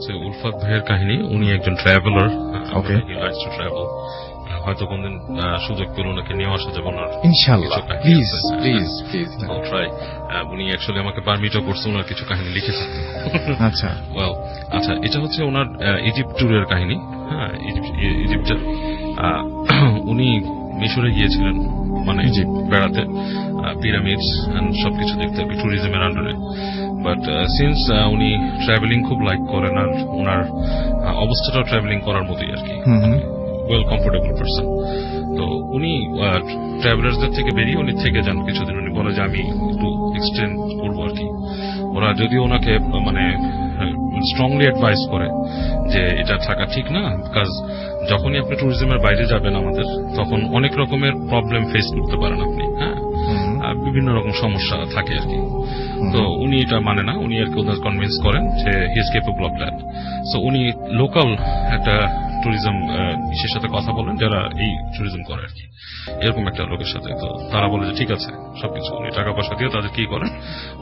হচ্ছে উলফাত ভাইয়ের কাহিনী। উনি একজন ট্রাভেলার, Okay. ট্রাভেল। হয়তো কোনদিন সুযোগ পেল ওনাকে নিয়ে আসা যাবে ওনার ইনশাআল্লাহ, প্লিজ প্লিজ প্লিজ। ট্রাই। উনি অ্যাকচুয়ালি আমাকে পারমিটও করছে, ওনার কিছু কাহিনী লিখেছেন। আচ্ছা ওয়েল, আচ্ছা, এটা হচ্ছে ওনার ইজিপ্ট ট্যুরের কাহিনী। হ্যাঁ, ইজিপ্টের উনি মিশরে গিয়েছিলেন, মানে বেড়াতে, পিরামিডস এন্ড সবকিছু দেখতে, ট্যুরিজমের আন্ডারে। বাট সিন্স উনি ট্রাভেলিং খুব লাইক করেন, আর ওনার অবস্থাটাও ট্রাভেলিং করার মতোই আর কি, ওয়েল কমফোর্টেবল পারসন। তো উনি ট্রাভেলার্সদের থেকে বেরিয়ে উনি থেকে যান কিছুদিন। উনি বলে যে আমি একটু এক্সটেন্ড করবো আর কি। ওরা যদিও ওনাকে মানে স্ট্রংলি অ্যাডভাইস করে যে এটা থাকা ঠিক না, বিকজ যখনই আপনি ট্যুরিজমের বাইরে যাবেন আমাদের, তখন অনেক রকমের প্রবলেম ফেস করতে পারেন আপনি। হ্যাঁ, বিভিন্ন রকম সমস্যা থাকে আর কি। তো উনি এটা মানে না, উনি আর কি ওদের কনভিন্স করেন যে he is capable of that. So উনি লোকাল একটা ট্যুরিজম ইসের সাথে কথা বলেন, যারা এই ট্যুরিজম করে আর কি, এরকম একটা লোকের সাথে। তো তারা বলে যে ঠিক আছে, সবকিছু উনি টাকা পয়সা দিয়ে তাদের কি করেন।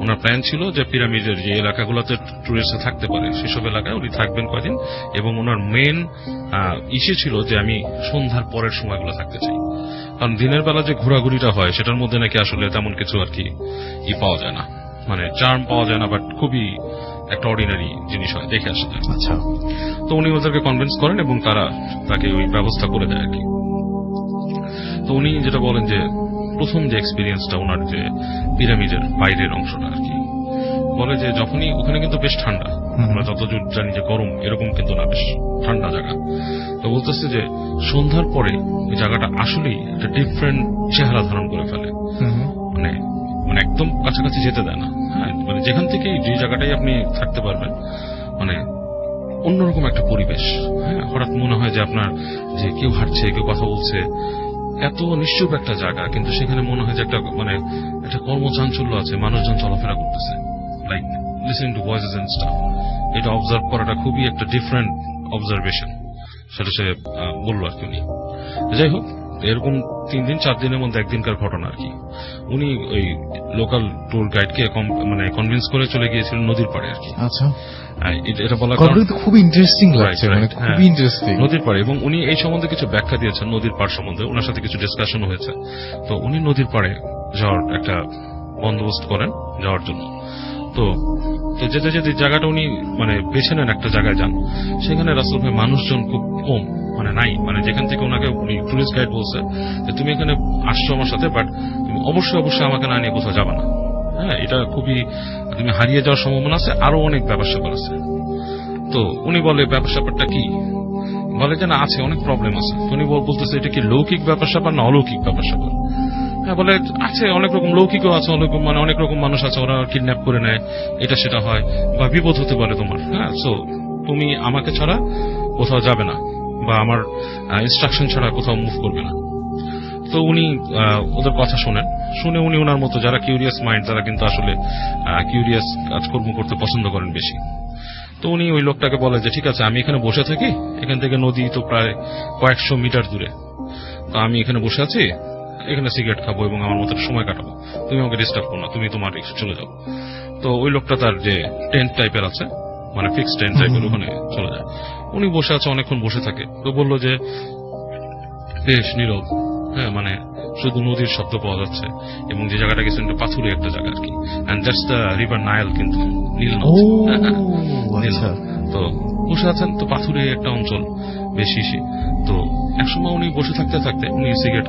ওনার প্ল্যান ছিল যে পিরামিডের যে এলাকাগুলোতে ট্যুরিস্ট থাকতে পারে সেসব এলাকায় উনি থাকবেন কয়দিন, এবং ওনার মেন ইসে ছিল যে আমি সন্ধ্যার পরের সময়গুলো থাকতে চাই, কারণ দিনের বেলা যে ঘোরাঘুরিটা হয় সেটার মধ্যে নাকি আসলে তেমন কিছু আর কি পাওয়া যায় না, মানে চার্ম পাওয়া যায় না, বাট খুবই একটা অর্ডিনারি জিনিস হয়, দেখে আসা যায়। আচ্ছা, তো উনি ওদেরকে কনভিন্স করেন এবং তারা তাকে ওই ব্যবস্থা করে দেয় আর কি। তো উনি যেটা বলেন যে প্রথম যে এক্সপিরিয়েন্সটা ওনার, যে পিরামিডের বাইরের অংশটা আর কি, বলে যে যখনই ওখানে কিন্তু বেশ ঠান্ডা, আমরা যতদূর জানি যে গরম এরকম কিন্তু না, বেশ ঠান্ডা জায়গা। তো বলতেছে যে সন্ধ্যার পরে ওই জায়গাটা আসলেই একটা ডিফারেন্ট চেহারা ধারণ করে ফেলে, মানে মানে একদম কাছাকাছি যেতে দেয় না। হ্যাঁ, মানে যেখান থেকে যে জায়গাটাই আপনি থাকতে পারবেন, মানে অন্যরকম একটা পরিবেশ। হ্যাঁ, হঠাৎ মনে হয় যে আপনার যে কেউ হাঁটছে, কেউ কথা বলছে, এত নিশ্চুপ একটা জায়গা, কিন্তু সেখানে মনে হয় যে একটা মানে একটা কর্মচাঞ্চল্য আছে, মানুষজন চলাফেরা করতেছে, like listening to voices and stuff. এটা অবজার্ভ করাটা খুবই একটা ডিফারেন্ট অবজারভেশন, সেটা সে বললো আর কি উনি। যাই হোক, এরকম 3-4 দিনের মধ্যে একদিনকার ঘটনা আর কি। উনি ওই লোকাল ট্যুর গাইডকে মানে কনভিন্স করে চলে গিয়েছিলেন নদীর পাড়ে আর কি। আচ্ছা, এটা বলা খুব ইন্টারেস্টিং লাগছে, মানে খুবই ইন্টারেস্টিং। নদীর পাড়ে, এবং উনি এই সম্বন্ধে কিছু ব্যাখ্যা দিয়েছেন, নদীর পাড় সম্বন্ধে ওনার সাথে কিছু ডিসকাশন হয়েছে। তো উনি নদীর পাড়ে যাওয়ার একটা বন্দোবস্ত করেন যাওয়ার জন্য। তো যেতে যেতে জায়গাটা উনি মানে বেছে নেন, একটা জায়গায় যান, সেখানে রাসূল ভাই মানুষজন খুব কম, মানে নাই, মানে যেখান থেকে ওনাকে উনি টুরিস্ট গাইড বলছে যে তুমি এখানে আসছো আমার সাথে, বাট তুমি অবশ্যই অবশ্যই আমাকে না নিয়ে কোথাও যাবে না। হ্যাঁ, এটা খুবই, তুমি হারিয়ে যাওয়ার সম্ভাবনা আছে, আরো অনেক ব্যাপার স্যাপার আছে। তো উনি বলে ব্যাপার স্যাপারটা কি, বলে যে না আছে, অনেক প্রবলেম আছে। তো উনি বলতেছে এটা কি লৌকিক ব্যাপার স্যাপার না অলৌকিক ব্যাপার স্যাপার? হ্যাঁ, বলে আছে, অনেক রকম লৌকিকও আছে, মানে অনেক রকম মানুষ আছে, ওরা কিডন্যাপ করে নেয়, এটা সেটা হয়, বা বিপদ হতে পারে তোমার। হ্যাঁ, সো তুমি আমাকে ছাড়া কোথাও যাবে না, বা আমার ইনস্ট্রাকশন ছাড়া কোথাও মুভ করবে না। তো উনি ওদের কথা শুনে উনি ওনার মতো যারা কিউরিয়াস মাইন্ড, তারা কিন্তু আসলে কিউরিয়াস কাজকর্ম করতে পছন্দ করেন বেশি। তো উনি ওই লোকটাকে বলে যে ঠিক আছে, আমি এখানে বসে থাকি, এখান থেকে নদী তো প্রায় কয়েকশো মিটার দূরে, তো আমি এখানে বসে আছি, এখানে সিগারেট খাবো এবং আমার মতো সময় কাটাবো, তুমি আমাকে ডিস্টার্ব করো না, তুমি তোমার চলে যাও। তো ওই লোকটা তার যে টেন্ট টাইপের আছে, মানে ফিক্সড টেন্ট টাইপের, ওখানে চলে যায়। উনি বসে আছে, অনেকক্ষণ বসে থাকে। তো বললো যে বেশ নীরব, হ্যাঁ, মানে শুধু নদীর শব্দ পাওয়া যাচ্ছে, এবং যে জায়গাটা গেছে একটা পাথুরে একটা জায়গা আর কি, and that's the river Nile, কিন্তু নীল নদ। তো বসে আছেন, তো পাথুরে একটা অঞ্চল, বেশি। তো একসময় উনি বসে থাকতে থাকতে উনি সিগারেট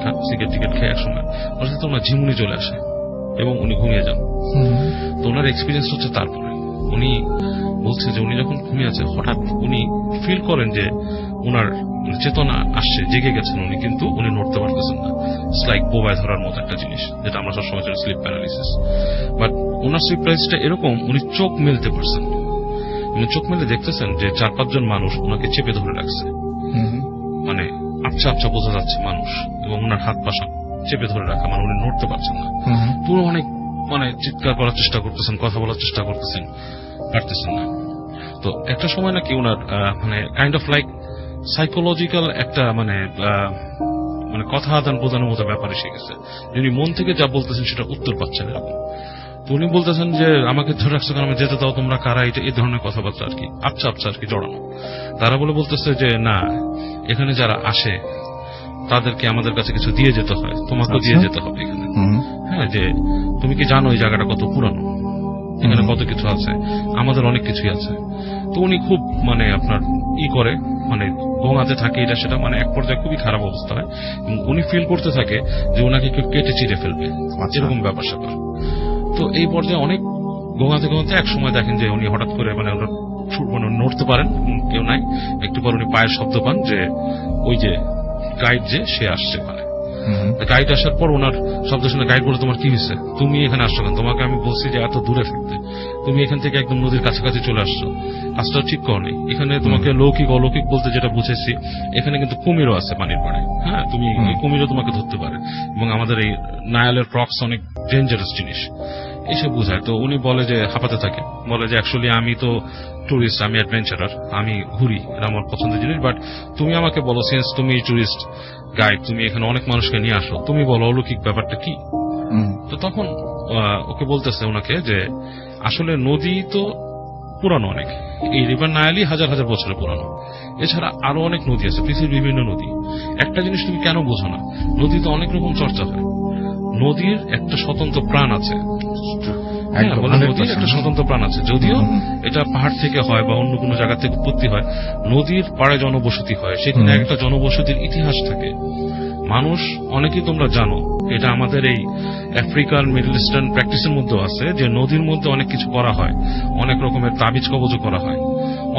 টিকেট খেয়ে একসময় বসে থাকতে ওনার ঝিমুনি চলে আসে এবং উনি ঘুমিয়ে যান। তো ওনার এক্সপিরিয়েন্স হচ্ছে, তারপরে উনি বলছে যে উনি যখন ঘুমিয়ে আছে, হঠাৎ উনি ফিল করেন যে ওনার চেতনা আসছে, জেগে গেছেন উনি, কিন্তু উনি নড়তে পারতেছেন না। ইটস লাইক বোবায় ধরার মতো একটা জিনিস, যেটা আমরা সবসময় স্লিপ প্যারালিসিস। বাট ওনার স্লিপ প্যারালিসিসটা এরকম, উনি চোখ মেলতে পারছেন, উনি চোখ মেলে দেখতেছেন যে 4-5 জন মানুষ ওনাকে চেপে ধরে রাখছে, মানে আচ্ছা আচ্ছা বোঝা যাচ্ছে মানুষ, এবং ওনার হাত পা চেপে ধরে রাখা, মানে উনি নড়তে পারছেন না। পুরো অনেক মানে চিৎকার করার চেষ্টা করতেছেন, কথা বলার চেষ্টা করতেছেন, পারতেছেন না। তো একটা সময় নাকি ওনার মানে কাইন্ড অফ লাইক সাইকোলজিক্যাল একটা মানে কথা আদান প্রদানের মতো ব্যাপার এসে গেছে, উনি মন থেকে যা বলতেছেন সেটা উত্তর পাচ্ছেন এরকম। তো উনি বলতেছেন যে আমাকে ধরে রাখছো কেন, আমি যেতে দাও, তোমরা কারা, এটা এই ধরনের কথাবার্তা আর কি, আচ্ছা আর কি জড়ানো। তারা বলতেছে যে না, এখানে যারা আসে তাদেরকে আমাদের কাছে কিছু দিয়ে যেতে হয়, তোমাকেও দিয়ে যেতে হবে এখানে। হ্যাঁ, যে তুমি কি জানো এই জায়গাটা কত পুরানো, এখানে কত কিছু আছে, আমাদের অনেক কিছুই আছে। তো উনি খুব মানে আপনার করে মানে গোঙাতে থাকে এটা সেটা, মানে এক পর্যায়ে খুবই খারাপ অবস্থা হয় এবং উনি ফিল করতে থাকে যে ওনাকে কেউ কেটে চিড়ে ফেলবে, এরকম ব্যাপার স্যাপার। তো এই পর্যায়ে অনেক গোঙাতে এক সময় দেখেন যে উনি হঠাৎ করে মানে নড়তে পারেন, কেউ নাই, একটু পর উনি পায়ের শব্দ পান যে ওই যে গাইড যে সে আসছে। মানে গাইড আসার পর ওনার শব্দ শুনে গাইড বলে, তোমার কি হয়েছে, তুমি এখানে আসছো কেন, তোমাকে আমি বলছি যে এত দূরে থাকতে, তুমি এখান থেকে একদম নদীর কাছাকাছি চলে আসছো, কাজটা ঠিক করো নেই। এখানে তোমাকে লৌকিক অলৌকিক বলতে যেটা বুঝেছি, এখানে কিন্তু কুমিরও আছে পানির পাড়ে। হ্যাঁ, তুমি এই কুমিরও তোমাকে ধরতে পারে এবং আমাদের এই নায়ালের রক্স অনেক ডেঞ্জারাস জিনিস, এসব বুঝায়। তো উনি বলে যে হাঁপাতে থাকে, বলে যে অ্যাকচুয়ালি আমি তো টুরিস্ট, আমি অ্যাডভেঞ্চারার, আমি ঘুরি, এটা আমার পছন্দের জিনিস, বাট তুমি আমাকে বলো, সিন্স তুমি টুরিস্ট গাইড, তুমি এখানে অনেক মানুষকে নিয়ে আসো, তুমি বলো অলৌকিক ব্যাপারটা কি। তো তখন ওকে বলতেছে ওনাকে যে আসলে নদী তো পুরানো অনেক, এই রিভার নায়ালি হাজার হাজার বছরের পুরানো, এছাড়া আরো অনেক নদী আছে, পৃথিবীর বিভিন্ন নদী। একটা জিনিস তুমি কেন বোঝো না, নদীতে অনেক রকম চর্চা হয়, নদীর একটা স্বতন্ত্র প্রাণ আছে। নদীর একটা স্বতন্ত্র প্রাণ আছে, যদিও এটা পাহাড় থেকে হয় বা অন্য কোনো জায়গা থেকে উৎপত্তি হয়, নদীর পাড়ে জনবসতি হয়, সেখানে একটা জনবসতির ইতিহাস থাকে। মানুষ অনেকেই তোমরা জানো, এটা আমাদের এই আফ্রিকান মিডল ইস্টার্ন প্র্যাকটিসের মধ্যেও আছে, যে নদীর মধ্যে অনেক কিছু করা হয়, অনেক রকমের তাবিজ কবজও করা হয়,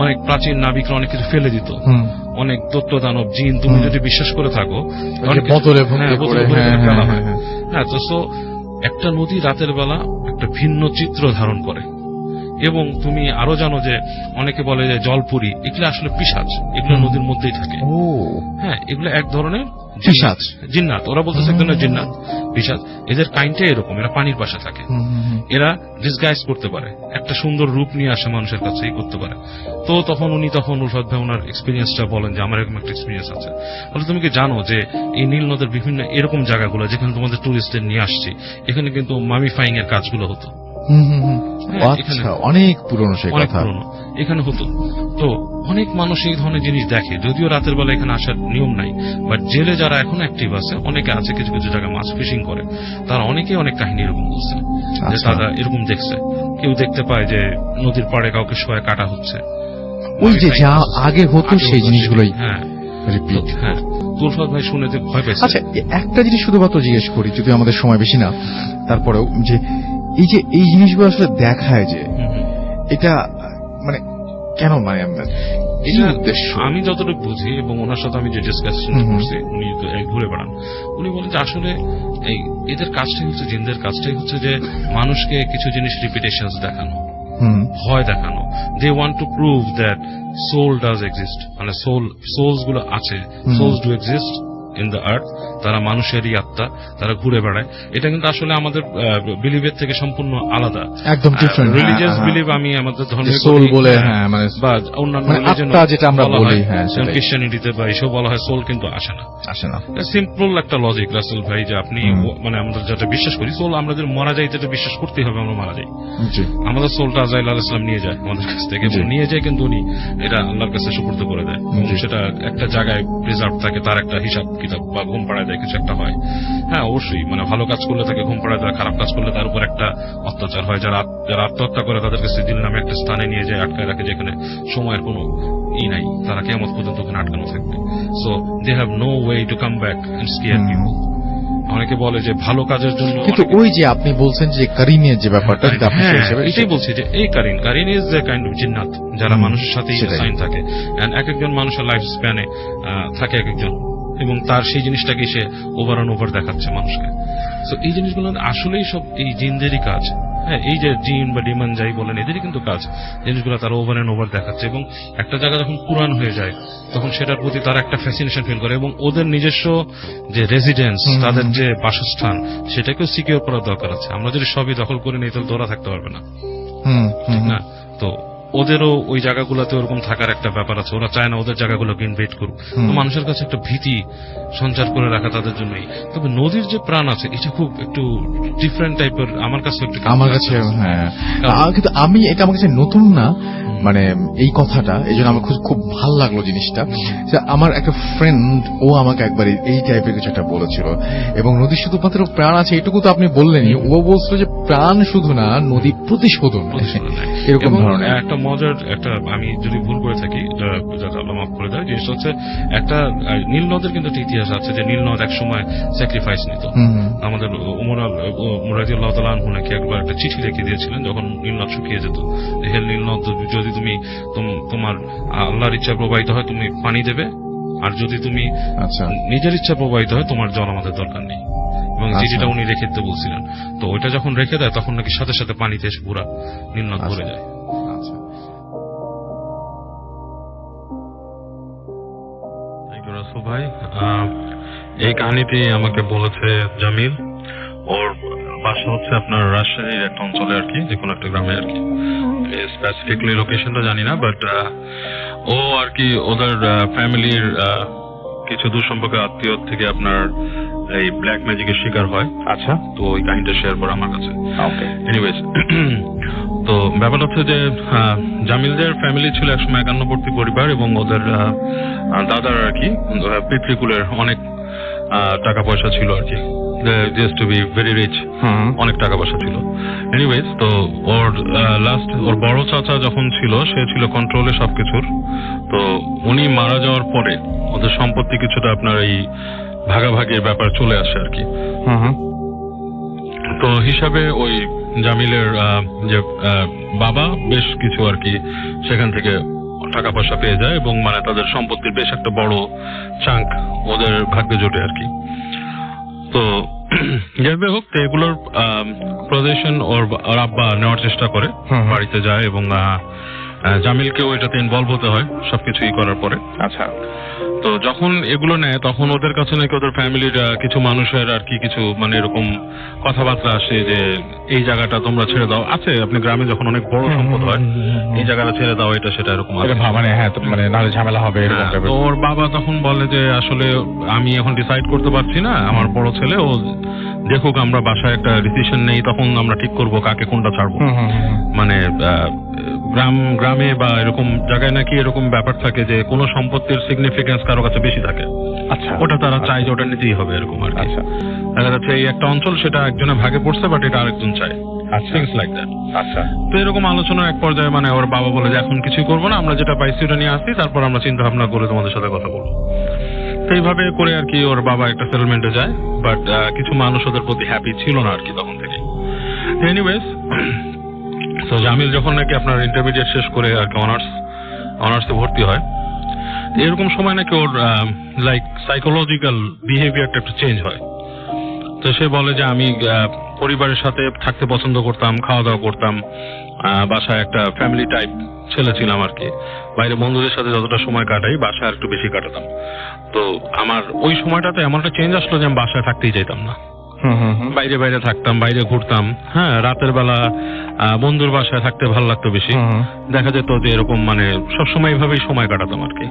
অনেক প্রাচীন নাবিকরা অনেক কিছু ফেলে দিত, অনেক দৈত্য দানব জিন, তুমি যদি বিশ্বাস করে থাকো, হ্যাঁ। তো একটা নদী রাতের বেলা একটা ভিন্ন চিত্র ধারণ করে, এবং তুমি আরো জানো যে অনেকে বলে যে জলপুরি, এগুলো আসলে পিশাচ, এগুলো নদীর মধ্যেই থাকে। হ্যাঁ, এগুলো এক ধরনের পিশাচ, জিন্নাত, ওরা বলতেছে এক ধরনের জিন্নাত পিশাচ, এদের কাইন্ডটাই এরকম, এরা পানির পাশে থাকে, এরা ডিসগাইজ করতে পারে, একটা সুন্দর রূপ নিয়ে আসে মানুষের কাছে, এই করতে পারে। তো তখন উলফাত ভাই ওনার এক্সপিরিয়েন্সটা বলেন যে আমার এরকম একটা এক্সপিরিয়েন্স আছে। বলে তুমি কি জানো যে এই নীল নদের বিভিন্ন এরকম জায়গাগুলো যেখানে তোমাদের টুরিস্টদের নিয়ে আসছে, এখানে কিন্তু মামিফাইং এর কাজগুলো হতো, অনেক পুরনো, অনেক পুরনো এখানে হতো। তো অনেক মানুষ এই ধরনের জিনিস দেখে, যদিও রাতের বেলা এখানে আসার নিয়ম নাই, বাট জেলে যারা এখন অ্যাক্টিভ আছে, অনেকে আছে কিছু কিছু জায়গায় মাছ ফিশিং করে, তারা অনেকেই অনেক কাহিনী এরকম বলছে যে তারা এরকম দেখছে, কেউ দেখতে পায় যে নদীর পাড়ে কাউকে শোয়া কাটা হচ্ছে, ওই যে যা আগে হতো সেই জিনিসগুলোই। হ্যাঁ, হ্যাঁ। তুলফাত ভাই শুনে যে ভয় পেয়েছে। আচ্ছা, একটা জিনিস শুধুমাত্র জিজ্ঞেস করি, যদি আমাদের সময় বেশি না, তারপরেও যে এই জিনিসগুলো আসলে দেখায় যে এটা মানে কেন, মানে আমি যতটুকু বুঝি এবং ওনার সাথে আমি যে ডিসকাশন করছি, উনি তো ঘুরে বেড়ান, উনি বলেন যে আসলে এই এদের কাজটাই হচ্ছে, জিনদের কাজটাই হচ্ছে যে মানুষকে কিছু জিনিস রিপিটেশনস দেখানো, ভয় দেখানো। They want to prove that soul does exist, মানে সোলস গুলো আছে, souls do exist in the earth, তারা মানুষেরই আত্মা, তারা ঘুরে বেড়ায়। এটা কিন্তু আসলে আমাদের বিলিভের থেকে সম্পূর্ণ আলাদা, একদম ডিফারেন্ট রিলিজিয়াস বিলিভ। আমি আমাদের ধর্মের সোল বলে, হ্যাঁ, মানে বা অন্যান্য আত্মা যেটা আমরা বলি, হ্যাঁ, ক্রিশ্চিয়ানিটিতে বা এসব বলা হয় সোল, কিন্তু আসে না। সিম্পল একটা লজিক রাসেল ভাই, যে আপনি মানে আমরা যেটা বিশ্বাস করি সোল, আমাদের মারা যাই, এটা বিশ্বাস করতেই হবে, আমরা মারা যাই, আমাদের সোলটা আজরাইল আলাইহিস সালাম নিয়ে যায় আমাদের কাছ থেকে, নিয়ে যায়, কিন্তু উনি এটা আল্লাহর কাছে সুপুর্দ করে দেয়, সেটা একটা জায়গায় প্রিজার্ভ থাকে, তার একটা হিসাব কিতাব বা ঘুম পাড়ায় দেয়, কিছু একটা হয়। হ্যাঁ, অবশ্যই, মানে ভালো কাজ করলে তাকে ঘুম পাড়ায় দেয়, খারাপ কাজ করলে তার উপর একটা অত্যাচার হয়। যারা আত্মহত্যা করে তাদেরকে সিজিল নামে একটা স্থানে নিয়ে যায়, আটকায় রাখে, যেখানে সময়ের কোনো নাই, তারা কিয়ামত পর্যন্ত ওখানে আটকানো থাকবে। So they have no way to come back and scare people. অনেকে বলে যে ভালো কাজের জন্য, কিন্তু ওই যে আপনি বলছেন যে কারিনের যে ব্যাপারটা, এটাই বলছি যে এই কারিন ইজ এ কাইন্ড অফ জিন্নাত, যারা মানুষের সাথে সাইন থাকে, এন্ড এক একজন মানুষের লাইফ স্প্যানে থাকে এক একজন, এবং তার সেই জিনিসটাকে সে ওভার অ্যান্ড ওভার দেখাচ্ছে মানুষকে। তো এই জিনিসগুলো আসলেই সব এই জিনদেরই কাজ। হ্যাঁ, এই যে জিন বা ডিমন যাই বলেন, এদেরই কিন্তু কাজ, জিনিসগুলো তারা ওভার অ্যান্ড ওভার দেখাচ্ছে, এবং একটা জায়গা যখন পুরান হয়ে যায় তখন সেটার প্রতি তারা একটা ফ্যাসিনেশন ফিল করে, এবং ওদের নিজস্ব যে রেসিডেন্স, তাদের যে বাসস্থান, সেটাকেও সিকিউর করার দরকার আছে। আমরা যদি সবই দখল করে নিই তাহলে তোরা থাকতে পারবে না, ঠিক না? তো ওদেরও ওই জায়গাগুলোতে ওরকম থাকার একটা ব্যাপার আছে, ওরা চায় না ওদের জায়গাগুলোকে ইনভেট করুক। তো মানুষের কাছে একটা ভীতি সঞ্চার করে রাখা তাদের জন্যই। তবে নদীর যে প্রাণ আছে এটা খুব একটু ডিফারেন্ট টাইপের আমার কাছে একটু আমার কাছে হ্যাঁ, কিন্তু আমি এটা আমার কাছে নতুন না, মানে এই কথাটা, এই জন্য আমার খুব ভালো লাগলো জিনিসটা। যে আমার একটা ফ্রেন্ড, ও আমাকে একবার এই টাইপের কিছু একটা বলেছিল, এবং নদী শুধুমাত্র প্রাণ আছে এটুকু তো আপনি বললেনই, ও বলছিল যে প্রাণ শুধু না, নদী প্রতিশোধন এরকম এবং ধরনের একটা মজার একটা, আমি যদি ভুল করে থাকি যাতে আল্লাহ মাফ করে দেয়, জিনিসটা হচ্ছে একটা নীল নদের কিন্তু একটা ইতিহাস আছে যে নীল নদ এক সময় স্যাক্রিফাইস নিত। আমাদের উমর রাদিয়াল্লাহু তাআলা আনহু নাকি একবার একটা চিঠি লিখে দিয়েছিলেন যখন নীল নদ শুকিয়ে যেত, হে নীল নদ, যদি তুমি তোমার আল্লাহর ইচ্ছা প্রবাহিত হয় তুমি পানি দেবে, আর যদি তুমি নিজের ইচ্ছা প্রবাহিত হয় তোমার জল আমাদের দরকার নেই। এবং চিঠিটা উনি রেখে দিতে বলছিলেন। তো ওইটা যখন রেখে দেয় তখন নাকি সাথে সাথে পানিতে এসে পুরা নীলনদ ভরে যায়। ভাই, এই কাহিনীটি আমাকে বলেছে জামিল। ওর বাসা হচ্ছে আপনার রাজশাহীর একটা অঞ্চলে আর কি, যে কোনো একটা গ্রামে আর কি, স্পেসিফিকলি লোকেশনটা জানি না, বাট ও আর কি ওদের ফ্যামিলির কিছু দূরসম্পর্কের আত্মীয় থেকে আপনার এই ব্ল্যাক ম্যাজিকের শিকার হয়। আচ্ছা, তো ওই কাহিনীটা শেয়ার করে আমার কাছে। এনিওয়েজ, তো ব্যাপার হচ্ছে যে জামিলদের ফ্যামিলি ছিল একসময় একান্নবর্তী পরিবার, এবং ওদের দাদার আর কি পিতৃকুলের অনেক টাকা পয়সা ছিল আর কি, just to be very rich, অনেক টাকা পয়সা ছিল। এনিওয়েজ, তো ওর ওর বড় চাচা যখন ছিল, সে ছিল কন্ট্রোলে সবকিছুর। তো উনি মারা যাওয়ার পরে ওদের সম্পত্তি কিছুটা আপনার এই ভাগাভাগির ব্যাপার চলে আসে আর কি। তো হিসাবে ওই জামিলের যে বাবা বেশ কিছু আর কি সেখান থেকে টাকা পয়সা পেয়ে যায়, এবং মানে তাদের সম্পত্তির বেশ একটা বড় চাঙ্ক ওদের ভাগ্যে জোটে আর কি। তো যাই হোক, তো এগুলোর পজিশন ওর আব্বা নেওয়ার চেষ্টা করে, বাড়িতে যায়, এবং জামিলকেও এটাতে ইনভলভ হতে হয় সবকিছুই করার পরে। আচ্ছা, তো যখন এগুলো নেয় তখন ওদের কাছে নাকি ওদের ফ্যামিলির কিছু মানুষের আর কি কিছু মানে এরকম কথাবার্তা আসে যে এই জায়গাটা তোমরা ছেড়ে দাও। আছে আপনি গ্রামে যখন অনেক বড় সম্পদ হয়, এই জায়গাটা ছেড়ে দাও, এটা সেটা এরকম মানে হ্যাঁ, মানে নাহলে ঝামেলা হবে। তো ওর বাবা তখন বলে যে আসলে আমি এখন ডিসাইড করতে পারছি না, আমার বড় ছেলে ও দেখুক, আমরা বাসায় একটা ডিসিশন নেই, তখন আমরা ঠিক করবো কাকে কোনটা ছাড়বো। মানে গ্রামে বা এরকম জায়গায় নাকি এরকম ব্যাপার থাকে যে কোনো সম্পত্তির সিগনিফিকেন্স কারো কাছে বেশি থাকে। আচ্ছা, ওটা তারা চায় যে ওটা নিতেই হবে এরকম আর কি। দেখা যাচ্ছে এই একটা অঞ্চল, সেটা একজনের ভাগে পড়ছে, বাট এটা আরেকজন চায়। Things like that. আচ্ছা, তো এরকম আলোচনার এক পর্যায়ে মানে ওর বাবা বলে যে এখন কিছুই করবো না, আমরা যেটা পাইছি ওটা নিয়ে আসছি, তারপর আমরা চিন্তা ভাবনা করে তোমাদের সাথে কথা বলবো। তো এইভাবে করে আর কি ওর বাবা একটা সেটেলমেন্টে যায়, বাট কিছু মানুষ ওদের প্রতি হ্যাপি ছিল না আর কি তখন থেকে। এনিওয়েজ, তো জামিল যখন নাকি আপনার ইন্টারমিডিয়েট শেষ করে আর কি অনার্সে ভর্তি হয়, এরকম সময় নাকি ওর লাইক সাইকোলজিক্যাল বিহেভিয়ারটা একটু চেঞ্জ হয়। তো সে বলে যে আমি পরিবারের সাথে থাকতে পছন্দ করতাম, খাওয়া দাওয়া করতাম, বাসায় একটা ফ্যামিলি টাইপ ছেলে ছিলাম আর কি। বাইরে বন্ধুদের সাথে যতটা সময় কাটাই, বাসায় একটু বেশি কাটাতাম। তো আমার ওই সময়টাতে এমন একটা চেঞ্জ আসলো যে আমি বাসায় থাকতেই চাইতাম না, বাইরে বাইরে থাকতাম, বাইরে ঘুরতাম। হ্যাঁ, রাতের বেলা বন্ধুর বাসায় থাকতে ভালো লাগতো বেশি। দেখা যেত যে এরকম মানে সবসময় এইভাবেই সময় কাটাতাম আর কি।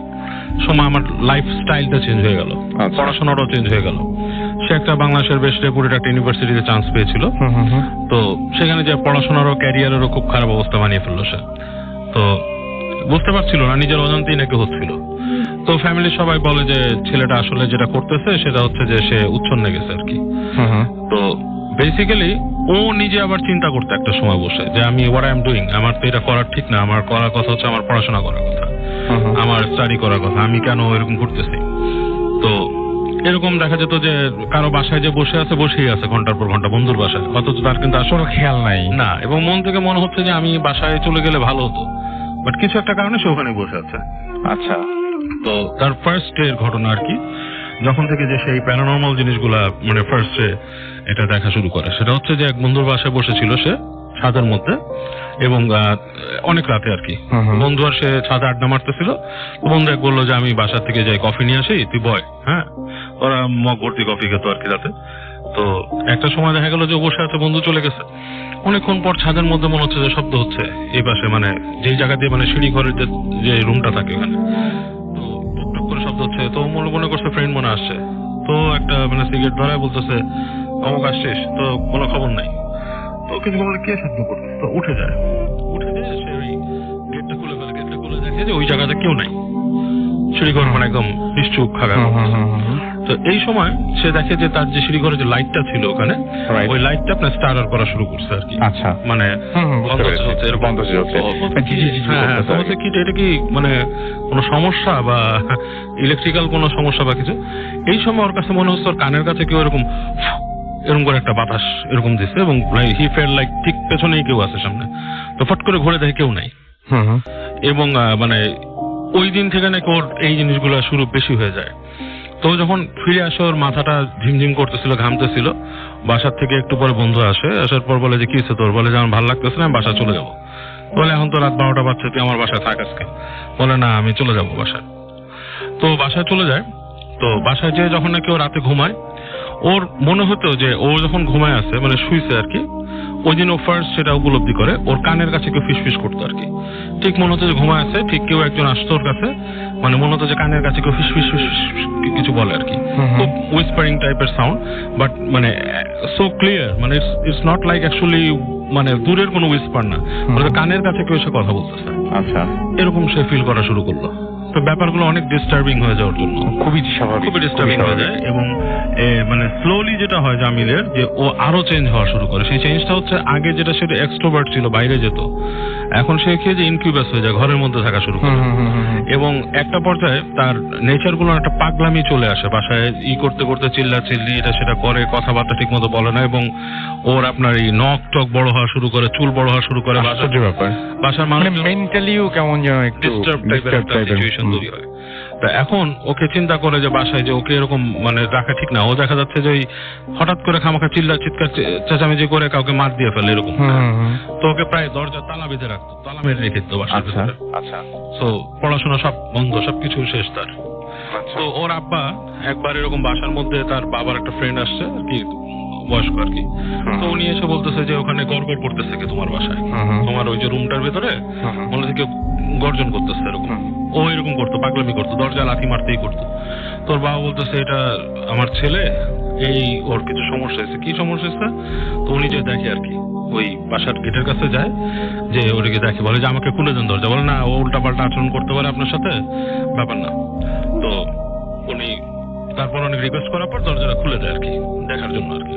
সময় আমার লাইফ স্টাইলটা চেঞ্জ হয়ে গেল, পড়াশোনাটাও চেঞ্জ হয়ে গেল। সে একটা বাংলাদেশের বেশ রেপুটেড একটা ইউনিভার্সিটিতে চান্স পেয়েছিল। তো সেখানে যে পড়াশোনারও ক্যারিয়ারেরও খুব খারাপ অবস্থা বানিয়ে ফেললো সে। তো বুঝতে পারছিল না, নিজের অজান্তেই নাকি হচ্ছিল। তো ফ্যামিলির সবাই বলে যে ছেলেটা আসলে যেটা করতেছে সেটা হচ্ছে যে সে উচ্ছন্নে গেছে আর কি। তো বেসিক্যালি ও নিজে আবার চিন্তা করতে একটা সময় বসে যে আমি হোয়াট আই এম ডুইং, আমার তো এটা করার ঠিক না, আমার করার কথা হচ্ছে আমার পড়াশোনা করার কথা, আমার স্টাডি করার কথা, আমি কেন এরকম করতেছি। তো এরকম দেখা যেত যে কারো বাসায় যে বসে আছে, বসেই আছে ঘন্টার পর ঘন্টা বন্ধুর বাসায়, অথচ তার কিন্তু আসলে খেয়াল নাই না, এবং মন থেকে মনে হচ্ছে যে আমি বাসায় চলে গেলে ভালো হতো, বাট কিছু একটা কারণে সে ওখানে বসে আছে। আচ্ছা, তো তার ফার্স্ট ডে এর ঘটনা আর কি, যখন থেকে যে সেই প্যারানর্মাল জিনিসগুলা মানে ফার্স্ট ডে এটা দেখা শুরু করে, সেটা হচ্ছে যে এক বন্ধুর বাসায় বসেছিল সে ছাদের মধ্যে, এবং অনেক রাতে আর কি। বন্ধু আর সে ছাদে আড্ডা মারতেছিল। বন্ধু এক বললো যে আমি বাসা থেকে যাই কফি নিয়ে আসি, তুই বয়। হ্যাঁ, ওরা মগ ভর্তি কফি খেত আর কি রাতে। তো একটা সময় দেখা গেল যে ও বসে আছে, বন্ধু চলে গেছে। অনেকক্ষণ পর ছাদের মধ্যে মনে হচ্ছে যে শব্দ হচ্ছে এই পাশে, মানে যেই জায়গা দিয়ে মানে সিঁড়ি ঘরের যে রুমটা থাকে ওখানে, তো টুকটুক করে শব্দ হচ্ছে। তো মনে করছে ফ্রেন্ড মনে আসছে। তো একটা মানে সিগারেট ধরায় বলতেছে অমুক আসছিস, তো কোনো খবর নাই। তো কিছু বলে কে শব্দ করতেছে, তো উঠে যায় সে ওই গেটটা খুলে ফেলে। গেটটা খুলে দেখে যে ওই জায়গাতে কেউ নাই, সিঁড়িঘর মানে একদম নিশ্চুপ খাগা। তো এই সময় সে দেখে যে তার যে সিঁড়িঘরে যে লাইটটা ছিল ওখানে, Right. ওই লাইটটা আপনার স্টার্টার করা শুরু করছে আর কি। আচ্ছা। মানে বুঝতে পেরেছি। বন্ধ হচ্ছে, হচ্ছে। হ্যাঁ, তো বলছে কি এটা কি মানে কোনো সমস্যা বা ইলেকট্রিক্যাল কোনো সমস্যা বা কিছু। এই সময় ওর কাছে মনে হচ্ছে ওর কানের কাছে কেউ এরকম করে একটা বাতাস এরকম দিচ্ছে, এবং হি ফেল লাইক ঠিক পেছনেই কেউ আছে সামনে। তো ফট করে ঘুরে দেখে কেউ নাই। এবং মানে ওই দিন থেকে নাকি ওর এই জিনিসগুলো শুরু বেশি হয়ে যায়। তো যখন ফিরে আসে ওর মাথাটা ঝিমঝিম করতেছিল, ঘামতেছিল। বাসার থেকে একটু পরে বন্ধু আসে, আসার পর বলে যে কি হচ্ছে তোর? বলে যে আমার ভালো লাগতেছে না, আমি বাসা চলে যাবো। বলে এখন তো রাত 12টা বাজছে, তুই আমার বাসায় থাক আজকে। বলে না, আমি চলে যাবো বাসায়। তো বাসায় চলে যায়। তো বাসায় যেয়ে যখন নাকি ও রাতে ঘুমায়, ওর মনে হতো যে ও যখন ঘুমায় আছে মানে শুইছে আর কি, ওই দিন ও ফার্স্ট সেটা উপলব্ধি করে ওর কানের কাছে কেউ ফিসফিস করতো আর কি। ঠিক মনে হতো যে ঘুমায় আছে, ঠিক কেউ একজন আসতো ওর কাছে, মানে মনে হতো যে কানের কাছে কেউ ফিসফিস কিছু বলে আর কি, খুব উইসপারিং টাইপের সাউন্ড, বাট মানে সো ক্লিয়ার, মানে ইটস নট লাইক অ্যাকচুয়ালি মানে দূরের কোনো উইসপার না, মানে কানের কাছে কেউ এসে কথা বলতেছে। আচ্ছা, এরকম সে ফিল করা শুরু করলো। তো ব্যাপারগুলো অনেক ডিস্টার্বিং হয়ে যাওয়ার জন্য খুবই স্বাভাবিক, খুবই ডিস্টার্বিং হয়ে যায়। এবং মানে স্লোলি যেটা হয় জামিলের, যে ও আরো চেঞ্জ হওয়া শুরু করে। সেই চেঞ্জটা হচ্ছে আগে যেটা সেটা এক্সট্রোভার্ট ছিল, বাইরে যেত, এখন সে খেয়ে যে ইনকিউবাস হয়ে যায়, ঘরের মধ্যে থাকা শুরু করে। এবং একটা পর্যায়ে তার নেচার গুলো একটা পাগলামি চলে আসে। বাসায় করতে করতে চিল্লি এটা সেটা করে, কথাবার্তা ঠিক মতো বলে না, এবং ওর আপনার এই নখ টক বড় হওয়া শুরু করে, চুল বড় হওয়া শুরু করে। বাসার মানুষ মেন্টালিও কেমন যেন একটু ডিস্টার্ব টাইপের একটা সিচুয়েশন তৈরি হয়। তা এখন ওকে চিন্তা করে যে বাসায় যে ওকে এরকম মানে রাখা ঠিক না। ও দেখা যাচ্ছে যে হঠাৎ করে খামাখা চিৎকার চেঁচামেচি করে কাউকে মার দিয়ে ফেলে এরকম। তো ওকে প্রায় দরজা তালা বেঁধে রাখতো, তালা মেরে রেখে দিত বাসার ভিতরে। আচ্ছা, তো পড়াশোনা সব বন্ধ, সবকিছু শেষ তার। তো ওর আব্বা একবার এরকম বাসার মধ্যে তার বাবার একটা ফ্রেন্ড আসছে আর কি, বয়স্ক আর কি। তো উনি এসে বলতেছে যে ওখানে গড়গড় করতেছে কি তোমার বাসায়, তোমার ওই যে রুমটার ভেতরে মনে হচ্ছে কেউ গর্জন করতেছে এরকম। ও এরকম করতো, পাগলামি করতো, দরজা লাথি মারতেই করতো। তোর বাবা বলতেছে এটা আমার ছেলে, এই ওর কিছু সমস্যা হয়েছে। কি সমস্যা হয়েছে? তো উনি যে দেখে আর কি, ওই বাসার গেটের কাছে যায়, যে ওটাকে দেখে, বলে যে আমাকে খুলে দেন দরজা। বলে না, ও উল্টাপাল্টা আচরণ করতে পারে আপনার সাথে, ব্যাপার না। তো উনি তারপর অনেক রিকোয়েস্ট করার পর দরজাটা খুলে দেয় আর কি, দেখার জন্য আর কি।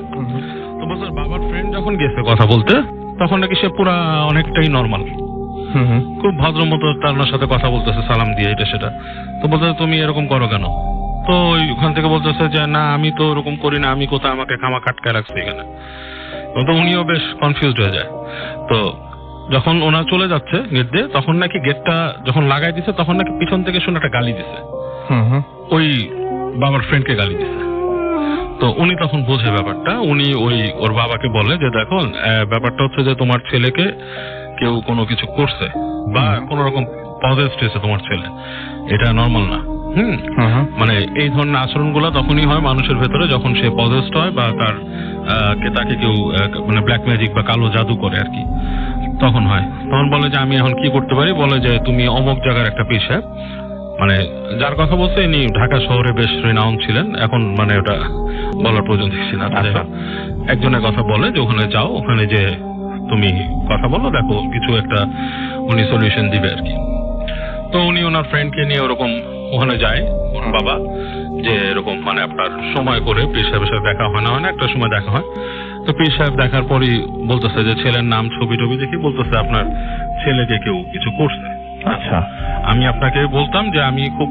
তো বলছে বাবার ফ্রেন্ড যখন গেছে কথা বলতে, তখন নাকি সে পুরা অনেকটাই নর্মাল, খুব ভদ্র মতো তার সাথে কথা বলতেছে, সালাম দিয়ে এটা সেটা। তো বলতেছে তুমি এরকম করো কেন? তো ওখান থেকে বলতেছে যে না, আমি তো ওরকম করি না, আমি কোথায় আমাকে খামা কাটকায় রাখছি এখানে। তো উনিও বেশ কনফিউজড হয়ে যায়। তো যখন ওনার চলে যাচ্ছে গেট দিয়ে, তখন নাকি গেটটা যখন লাগাই দিছে, তখন নাকি পিছন থেকে শুনে একটা গালি দিছে, ওই বাবার ফ্রেন্ডকে গালি দিছে। তো উনি তখন বোঝে ব্যাপারটা। উনি ওর বাবাকে বলে যে দেখো, ব্যাপারটা হচ্ছে যে তোমার ছেলেকে কেউ কোনো কিছু করছে বা কোন রকম পজেসড হয়েছে তোমার ছেলে, এটা নর্মাল না। মানে এই ধরনের আচরণগুলো তখনই হয় মানুষের ভেতরে, যখন সে পজেসড হয় বা তাকে কেউ মানে ব্ল্যাক ম্যাজিক বা কালো জাদু করে আর কি, তখন হয়। তখন বলে যে আমি এখন কি করতে পারি? বলে যে তুমি অমুক জায়গার একটা পীর সাহেব, মানে যার কথা বলছে ইনি ঢাকা শহরে বেশ রিনাউন ছিলেন, এখন মানে ওটা বলার প্রয়োজন দেখছি না। একজনের কথা বলে যে ওখানে যাও, ওখানে যে তুমি কথা বলো, দেখো কিছু একটা উনি সলিউশন দিবে আর কি। তো উনি ওনার ফ্রেন্ডকে নিয়ে ওরকম ওখানে যায়, ওর বাবা, যে এরকম মানে আপনার সময় করে পীর সাহেবের সাথে দেখা হয় না, একটা সময় দেখা হয়। তো পীর সাহেব দেখার পরই বলতেছে যে ছেলের নাম ছবি টবি দেখি বলতেছে আপনার ছেলেকে কেউ কিছু করছে। আচ্ছা, আমি আপনাকে বলতাম যে আমি খুব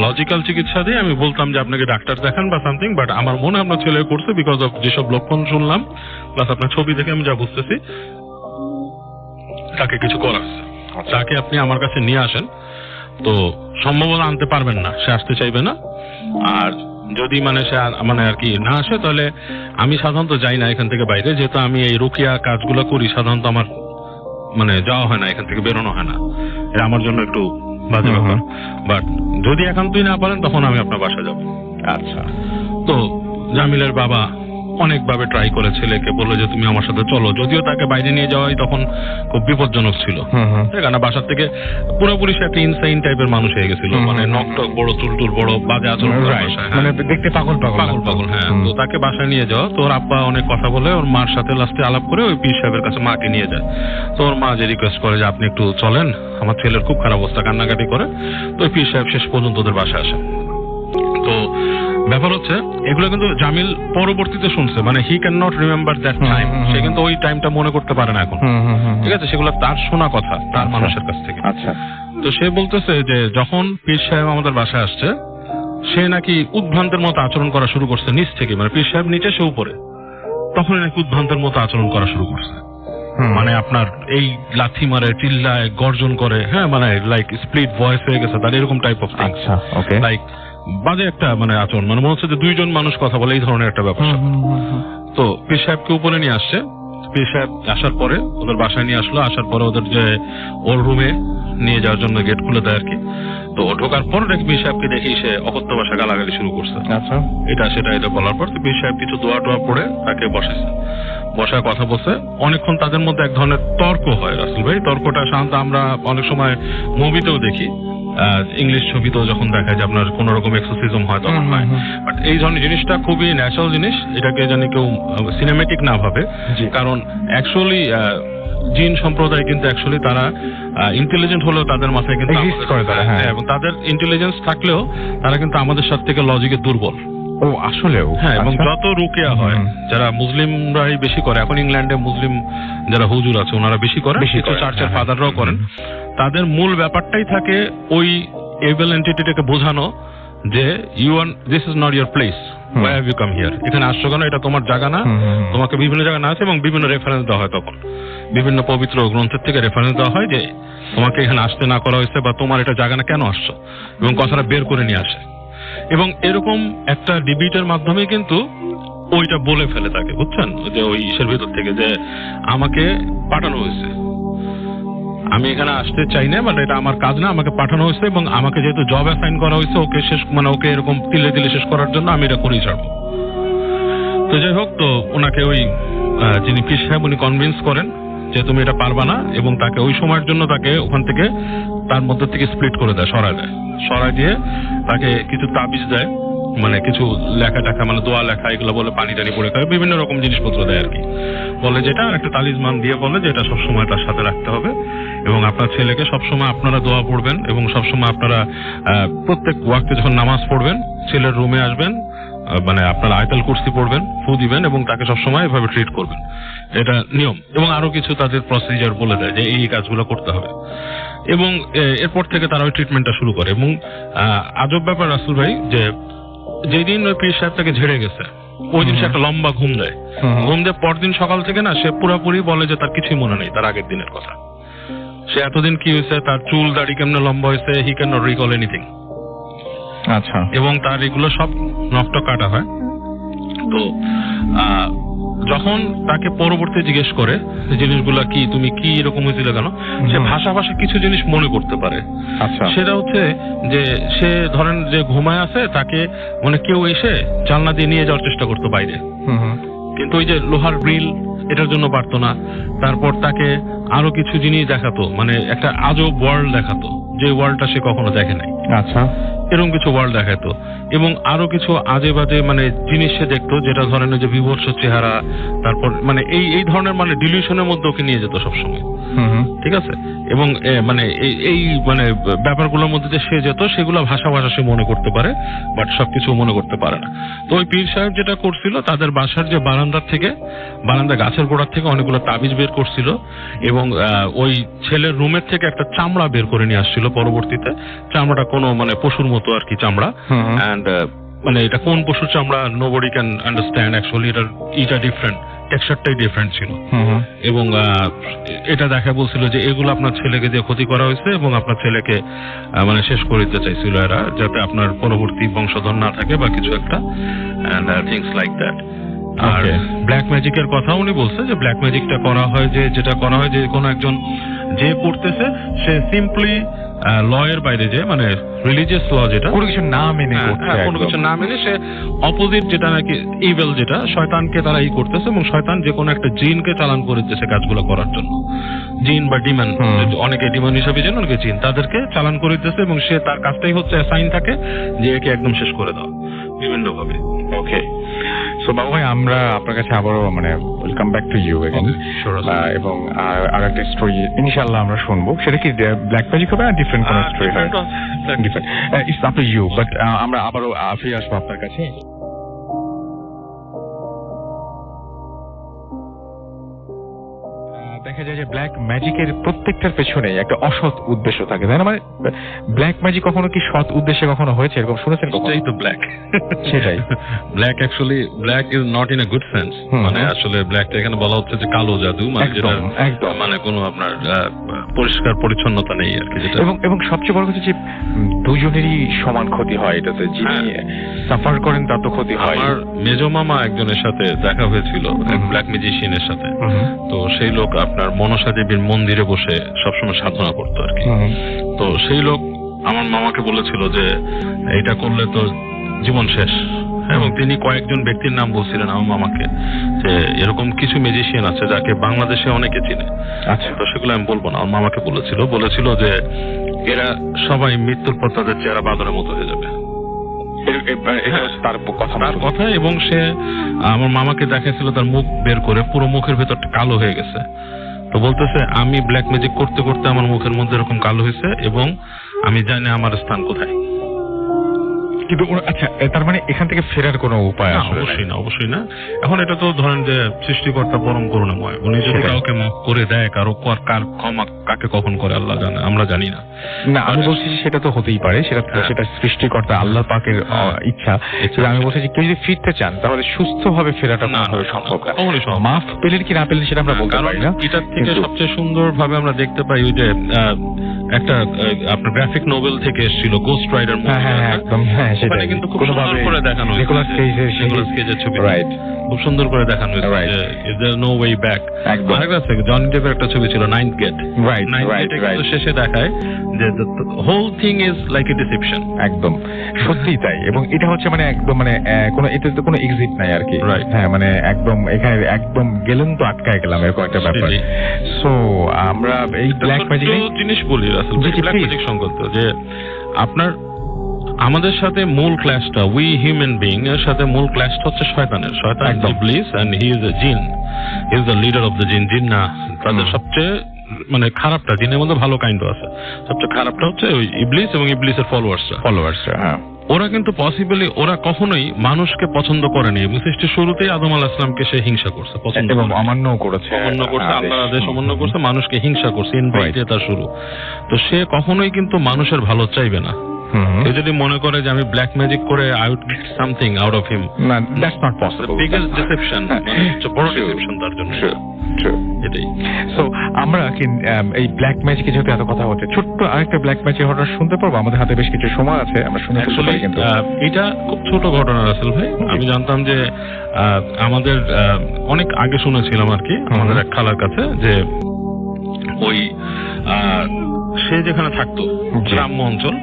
লজিক্যাল চিকিৎসা দিয়ে আমি বলতাম যে আপনাকে ডাক্তার দেখান বা সামথিং, বাট আমার মনে হয় আপনার ছেলে করছে, বিকজ অফ যেসব লক্ষণ শুনলাম প্লাস আপনার ছবি দেখে আমি যা বুঝতেছি তাকে কিছু করাচ্ছে। তাকে আপনি আমার কাছে নিয়ে আসেন। তো সম্ভবত আনতে পারবেন না, সে আসতে চাইবে না। আর যদি মানে সে মানে আর কি না আসে, তাহলে আমি সাধারণত যাই না এখান থেকে বাইরে, যেহেতু আমি এই রুকিয়া কাজগুলো করি, সাধারণত আমার মানে যাওয়া হয় না, এখান থেকে বেরোনো হয় না, এটা আমার জন্য একটু বাজে ব্যাপার। বাট যদি একান্তই না পারেন, তখন আমি আপনার বাসা যাব। আচ্ছা। তো জামিলের বাবা অনেকভাবে ট্রাই করে ছেলেকে, বললো যে তুমি আমার সাথে চলো, যদিও তাকে বাইরে নিয়ে যাওয়াই তখন খুব বিপজ্জনক ছিল। কারণ বাসার থেকে পুরোপুরি সে একটা ইনসাইন টাইপের মানুষ হয়ে গেছিল, মানে নখ টক বড়, চুল টুল বড়, বাজে আচরণ করে বাসায়, মানে দেখতে পাগল পাগল পাগল। হ্যাঁ, তো তাকে বাসায় নিয়ে যাওয়া, তো ওর আব্বা অনেক কথা বলে ওর মার সাথে লাস্টে আলাপ করে ওই পীর সাহেবের কাছে মাকে নিয়ে যায়। তো ওর মা যে রিকোয়েস্ট করে যে আপনি একটু চলেন, আমার ছেলের খুব খারাপ অবস্থা, কান্নাকাটি করে। তো ওই পীর সাহেব শেষ পর্যন্ত ওদের বাসায় আসে। তো ব্যাপার হচ্ছে এগুলো কিন্তু জামিল পরবর্তীতে শুনছে, মানে he can not remember that time, সে কিন্তু ওই টাইমটা মনে করতে পারে না এখন, ঠিক আছে? সেগুলো তার শোনা কথা তার মানুষের কাছ থেকে। আচ্ছা, তো সে বলতেছে যে যখন পীর সাহেব আমাদের বাসায় আসছে, সে নাকি উদ্ভ্রান্তের মতো আচরণ করা শুরু করছে নিচ থেকে, মানে পীর সাহেব নিচে সে উপরে, তখনই নাকি উদ্ভ্রান্তের মতো আচরণ করা শুরু করছে। মানে আপনার এই লাথি মারে, চিল্লায়, গর্জন করে, হ্যাঁ, মানে লাইক স্প্লিট ভয়েস হয়ে গেছে তার, এরকম টাইপ অফ থিংস। আচ্ছা, ওকে, লাইক বাজে একটা মানে আচরণ, মানে মনে হচ্ছে যে দুইজন মানুষ কথা বলে, এই ধরনের একটা ব্যাপার। তো পীর সাহেবকে উপরে নিয়ে আসছে। পীর সাহেব আসার পরে ওদের বাসায় নিয়ে আসলো, আসার পরে ওদের যে ওর রুমে নিয়ে যাওয়ার জন্য গেট খুলে দেয় আর কি। তো ঢোকার পর নাকি পীর সাহেবকে দেখেই সে অকথ্য ভাষা গালাগালি শুরু করছে। আচ্ছা, এটা সেটা এটা বলার পর পীর সাহেব কিছু দোয়া টোয়া পড়ে তাকে বসেছে, বসায় কথা বলছে। অনেকক্ষণ তাদের মধ্যে এক ধরনের তর্ক হয় রাসেল ভাই। তর্কটা সাধারণত আমরা অনেক সময় মুভিতেও দেখি, ইংলিশ ছবিতেও যখন দেখা যায় আপনার কোন রকম এক্সোসিজম হয় তখন হয়, বাট এই ধরনের জিনিসটা খুবই ন্যাচারাল জিনিস, এটাকে জানি কেউ সিনেমেটিক না ভাবে। কারণ অ্যাকচুয়ালি জিন সম্প্রদায় কিন্তু অ্যাকচুয়ালি তারা ইন্টেলিজেন্ট হলেও তাদের মাথায় কিন্তু Exist করে তারা, হ্যাঁ। এবং তাদের ইন্টেলিজেন্স থাকলেও তারা কিন্তু আমাদের সাথে থেকে লজিকে দুর্বল। ও আসলেও, হ্যাঁ, এবং আচ্ছা। যত রুকিয়া হয়, যারা মুসলিমরাই বেশি করে, এখন ইংল্যান্ডে মুসলিম যারা হুজুর আছে ওনারা বেশি করে, কিছু চার্চের ফাদাররাও করেন। তাদের মূল ব্যাপারটাই থাকে ওই এভিল এন্টিটিটাকে বোঝানো যে this is not your place, why have you come here, এখানে আসছো কেন, এটা তোমার জায়গা না। তোমাকে বিভিন্ন জায়গা না আছে, এবং বিভিন্ন রেফারেন্স দেওয়া হয়, তখন বিভিন্ন পবিত্র গ্রন্থের থেকে রেফারেন্স দেওয়া হয় যে তোমাকে এখানে আসতে না করা হয়েছে, বা তোমার এটা জায়গা না, কেন আসছো, এবং কথাটা বের করে নিয়ে আসে। এবং এরকম একটা ডিবেটের মাধ্যমে কিন্তু ওইটা বলে ফেলে তাকে, বুঝছেন, যে ওই ইসের ভিতর থেকে যে আমাকে পাঠানো হয়েছে, আমি এখানে আসতে চাই না, বাট এটা আমার কাজ না, আমাকে পাঠানো হয়েছে, এবং আমাকে যেহেতু জব অ্যাসাইন করা হয়েছে ওকে শেষ, মানে ওকে এরকম তিলে তিলে শেষ করার জন্য, আমি এটা করেই ছাড়বো। তো যাই হোক, তো ওনাকে ওই যিনি পীর সাহেব উনি কনভিন্স করেন যে তুমি এটা পারবা না, এবং তাকে ওই সময়ের জন্য তাকে ওখান থেকে তার মধ্যে থেকে স্প্লিট করে দেয়, সরায় দিয়ে তাকে কিছু তাবিজ দেয়, মানে কিছু লেখা টাখা, মানে দোয়া লেখা, এগুলো বলে পানি টানি পড়ে খায়, বিভিন্ন রকম জিনিসপত্র দেয় আর কি। বলে যেটা একটা তালিজমান দিয়ে বলে যে এটা সবসময় তার সাথে রাখতে হবে, এবং আপনার ছেলেকে সবসময় আপনারা দোয়া পড়বেন, এবং সবসময় আপনারা প্রত্যেক ওয়াক্তে যখন নামাজ পড়বেন ছেলের রুমে আসবেন, মানে আপনারা আয়াতুল কুরসি পড়বেন, ফু দিবেন, এবং তাকে সবসময় এভাবে ট্রিট করবেন, এটা নিয়ম। এবং আরো কিছু তাদের প্রসিজার বলে দেয় যে এই কাজগুলো করতে হবে, এবং এরপর থেকে তারা ওই ট্রিটমেন্টটা শুরু করে। এবং আজব ব্যাপার রাসেল ভাই, যে যেদিন ওই পীর সাহেব তাকে ঝেড়ে গেছে ওই দিন সে একটা লম্বা ঘুম দেয়, ঘুম দিয়ে পরদিন সকাল থেকে না সে পুরোপুরি বলে যে তার কিছুই মনে নেই তার আগের দিনের কথা, সে এতদিন কি হয়েছে, তার চুল দাড়ি কেমনে লম্বা হয়েছে, হি ক্যান নট রিকল এনিথিং। আচ্ছা, এবং তার এগুলো সব নষ্ট কাটা হয়। তো যখন তাকে পরবর্তী জিজ্ঞেস করে জিনিসগুলা কি, তুমি কি এরকম হয়েছিল কেন, সে ভাষা কিছু জিনিস মনে করতে পারে। আচ্ছা, সেটা হচ্ছে যে সে ধরেন যে ঘুমায় আছে, তাকে মানে কেউ এসে জানলা দিয়ে নিয়ে যাওয়ার চেষ্টা করতো বাইরে, কিন্তু ওই যে লোহার গ্রিল এটার জন্য পারতো না। তারপর তাকে আরো কিছু জিনিস দেখাতো, মানে একটা আজব ওয়ার্ল্ড দেখাতো, যে ওয়ার্ল্ডটা সে কখনো দেখে নাই। আচ্ছা, এরকম কিছু ওয়ার্ল্ড দেখাতো, এবং আরো কিছু আজে বাজে মানে জিনিস সে দেখতো, যেটা ধরেন যে বিভৎস চেহারা, তারপর মানে এই ধরনের মানে ডিলিউশনের মধ্যে ওকে নিয়ে যেত সবসময়, ঠিক আছে। এবং মানে এই মানে ব্যাপারগুলোর মধ্যে যে সে যেত সেগুলো ভাষা সে মনে করতে পারে, বাট সবকিছু মনে করতে পারে না। তো ওই পীর সাহেব যেটা করছিল, তাদের বাসার যে বারান্দা গাছের গোড়ার থেকে অনেকগুলো তাবিজ বের করছিল, এবং ওই ছেলের রুমের থেকে একটা চামড়া বের করে নিয়ে আসছিল পরবর্তীতে। চামড়াটা কোনো মানে পশুর মতো আর কি চামড়া, এন্ড মানে এটা কোন পশুর চামড়া নোবডি ক্যান আন্ডারস্ট্যান্ড, অ্যাকচুয়ালি এটা ডিফারেন্ট, টেক্সচারটাই ডিফারেন্ট ছিল। এবং এটা দেখা বলছিল যে এগুলো আপনার ছেলেকে দিয়ে ক্ষতি করা হয়েছে, এবং আপনার ছেলেকে মানে শেষ করে দিতে চাইছিল এরা, যাতে আপনার পরবর্তী বংশধর না থাকে বা কিছু একটা, এন্ড থিংস লাইক দ্যাট। আর ব্ল্যাক ম্যাজিকের কথা উনি বলছে যে ব্ল্যাক ম্যাজিকটা করা হয় যে যেটা করা হয় যে কোনো একজন যে পড়তেছে সে সিম্পলি ল এর বাইরে যে মানে রিলিজিয়াস ল যেটা কোনো কিছু না মেনে করছে কোনো একদম। কিছু না মেনে সে অপোজিট যেটা নাকি ইভেল যেটা শয়তানকে তারা করতেছে এবং শয়তান যে কোনো একটা জিনকে চালান করে দিতেছে কাজগুলো করার জন্য। জিন বা ডিমন, অনেকে ডিমন হিসাবে জানেন, অনেকে জিন, তাদেরকে চালান করে দিতেছে এবং সে তার কাজটাই হচ্ছে অ্যাসাইন থাকে যে একে একদম শেষ করে দাও বিভিন্ন ভাবে। ওকে, সো বাবু ভাই আমরা আপনার কাছে আবারও মানে welcome back to you again, এবং আর একটা স্টোরি ইনশাআল্লাহ আমরা শুনবো। সেটা কি ব্ল্যাক ম্যাজিক হবে না ডিফারেন্ট কোনো স্টোরি হবে? Different, it's up to you, but আমরা আবারও ফিরে আসবো আপনার কাছে। দেখা যায় যে ব্ল্যাক ম্যাজিকের প্রত্যেকটার পেছনে একটা অসৎ উদ্দেশ্য থাকে, তাই না? মানে ব্ল্যাক ম্যাজিক কখনো কি সৎ উদ্দেশ্যে কখনো হয়েছে, এরকম শুনেছেন কখনো? এটাই তো ব্ল্যাক। সেটাই black actually black is not in a good sense. মানে আসলে ব্ল্যাকটা এখানে বলা হচ্ছে যে কালো জাদু, মানে যেটা একদম মানে কোনো আপনার পরিষ্কার পরিচ্ছন্নতা নেই আর কি, যেটা এবং সবচেয়ে বড় কথা যে দুজনেরই সমান ক্ষতি হয় এটাতে, যিনি সাফার করেন তার তো ক্ষতি হয়। আমার মেজো মামা একজনের সাথে দেখা হয়েছিল, এক ব্ল্যাক ম্যাজিশিয়ানের সাথে। তো সেই লোক আপনার মনসা দেবীর মন্দিরে বসে সবসময় সাধনা করতো আর কি। তো সেই লোক আমার মামাকে বলেছিল যে এটা করলে তো জীবন শেষ, এবং তিনি কয়েকজন ব্যক্তির নাম বলছিলেন আমার মামাকে যে এরকম কিছু ম্যাজিশিয়ান আছে যাকে বাংলাদেশে অনেকে চিনে। আচ্ছা, তো সেগুলো আমি বলবো না, আমার মামাকে বলেছিল যে এরা সবাই মৃত্যুর পর তাদের চেহারা বাদরের মতো হয়ে যাবে, এটা হচ্ছে তার কথা। এবং সে আমার মামাকে দেখাইছিল তার মুখ বের করে, পুরো মুখের ভেতরটা কালো হয়ে গেছে। তো বলতেছে আমি ব্ল্যাক ম্যাজিক করতে করতে আমার মুখের মধ্যে এরকম কালো হয়েছে এবং আমি জানি আমার স্থান কোথায়। কিন্তু আচ্ছা, তার মানে এখান থেকে ফেরার কোনো উপায় না, আসলে অবশ্যই না। এখন এটা তো ধরেন যে সৃষ্টিকর্তা পরম করুণাময়, উনি যদি কাউকে মাফ করে দেয়, কার ক্ষমা কাকে কখন করে আল্লাহ জানে, আমরা জানি না। না, আমি বলছি সেটা তো হতেই পারে, সেটা সৃষ্টিকর্তা আল্লাহ পাকের ইচ্ছা। আমি বলছি যে কেউ যদি ফিরতে চান তাহলে সুস্থভাবে ফেরাটা কোনোভাবে সম্ভব না। মাফ পেলেন কি না পেলেন সেটা আমরা বলতে পারি না। এটার থেকে সবচেয়ে সুন্দর ভাবে আমরা দেখতে পাই ওই যে একটা আপনার গ্রাফিক নোবেল থেকে এসেছিল গোস্ট রাইডার মুভি। একদম, সেটা কিন্তু খুব সুন্দর করে দেখানো হয়েছে, নিকোলাস কেজের ছবি, রাইট, খুব সুন্দর করে দেখানো হয়েছে is there no way back. আরেকটা আছে জনি ডেপের একটা ছবি ছিল ninth gate, right right right, শেষে দেখায় যে whole thing is like a deception. একদম সত্যিই তাই, এবং এটা হচ্ছে মানে একদম মানে কোনো এটাতে কোনো এক্সিট নাই আর কি। হ্যাঁ, মানে একদম এখানে একদম গেলেন তো আটকায় গেলাম, এরকম একটা ব্যাপার। সো আমরা এই ব্ল্যাক ম্যাজিক জিনিস বলি আসলে ব্ল্যাক ম্যাজিক সংক্রান্ত যে আপনার আমাদের সাথে মূল ক্লাসটা উই হিউম্যান বিং এর সাথে মূল ক্লাসটা হচ্ছে শয়তানের। শয়তান ইবলিস এন্ড হি ইজ এ জিন, he is the leader of the জিন। জিন্না তাদের সবচেয়ে মানে খারাপটা, জিনের মধ্যে ভালো কাইন্ডও আছে, সবচেয়ে খারাপটা হচ্ছে ওই ইবলিস এবং ইবলিসের ফলোয়ার্সরা। হ্যাঁ, ওরা কিন্তু পসিবলি ওরা কখনোই মানুষকে পছন্দ করেনি এবং সৃষ্টির শুরুতেই আদম আলাইহিস সালামকে সে হিংসা করছে, পছন্দ এবং অমান্য করেছে, আল্লাহর আদেশ অমান্য করছে, মানুষকে হিংসা করছে, ইনভাইট তার শুরু। তো সে কখনোই কিন্তু মানুষের ভালো চাইবে না। কেউ যদি মনে করে যে আমি ব্ল্যাক ম্যাজিক করে I would get something out of him, না, that's not possible. Biggest deception, বড় ডিসেপশন তার জন্য। এটাই। সো আমরা কি এই ব্ল্যাক ম্যাজিকে যেহেতু এত কথা হচ্ছে, ছোট্ট আরেকটা ব্ল্যাক ম্যাজিক ঘটনা শুনতে পারবো? আমাদের হাতে বেশ কিছু সময় আছে, আমরা শুনে ফেলতে পারি। কিন্তু এটা খুব ছোট ঘটনা রাসেল ভাই। আমি জানতাম যে আমাদের অনেক আগে শুনেছিলাম আর কি আমাদের এক খালার কাছে যে ওই সে যেখানে থাকতো গ্রাম্য অঞ্চল,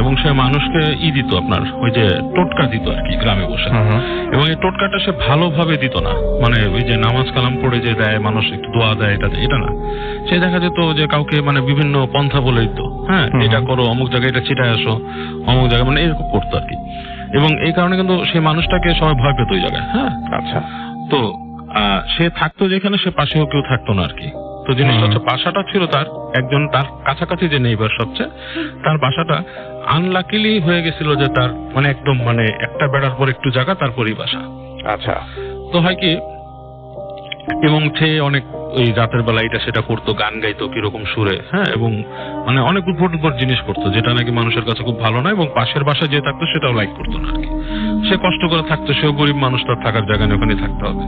এবং সে মানুষকে দিত আপনার ওই যে টোটকা দিত আর কি গ্রামে বসে, এবং এই টোটকাটা সে ভালোভাবে দিত না, মানে ওই যে নামাজ কালাম পড়ে যে দেয় মানুষ একটু দোয়া দেয় এটা না। সে দেখা যেত যে কাউকে মানে বিভিন্ন পন্থা বলে দিত, হ্যাঁ এটা করো, অমুক জায়গায় এটা ছিটায় আসো, অমুক জায়গায়, মানে এরকম করতো আর কি। এবং এই কারণে কিন্তু সেই মানুষটাকে সবাই ভয় পেত ওই জায়গায়। হ্যাঁ, আচ্ছা। তো সে থাকতো যেখানে, সে পাশেও কেউ থাকতো না আর কি। তো জিনিসটা হচ্ছে বাসাটা ছিল তার একজন, তার কাছাকাছি যে নেইবার সবচেয়ে, তার বাসাটা আনলাকিলি হয়ে গেছিল যে তার মানে একদম মানে একটা বেড়ার পর একটু জায়গা, তারপরই বাসা। আচ্ছা। তো হয় কি, এবং সে অনেক ওই রাতের বেলা এটা সেটা করতো, গান গাইতো কিরকম সুরে, হ্যাঁ, এবং মানে অনেক উদ্ভট জিনিস করতো যেটা নাকি মানুষের কাছে খুব ভালো না, এবং পাশের বাসায় যে থাকতো সেটাও লাইক করতো না আর কি। সে কষ্ট করে থাকতো, সেও গরিব মানুষ, তার থাকার জায়গা নেই, ওখানে থাকতে হবে।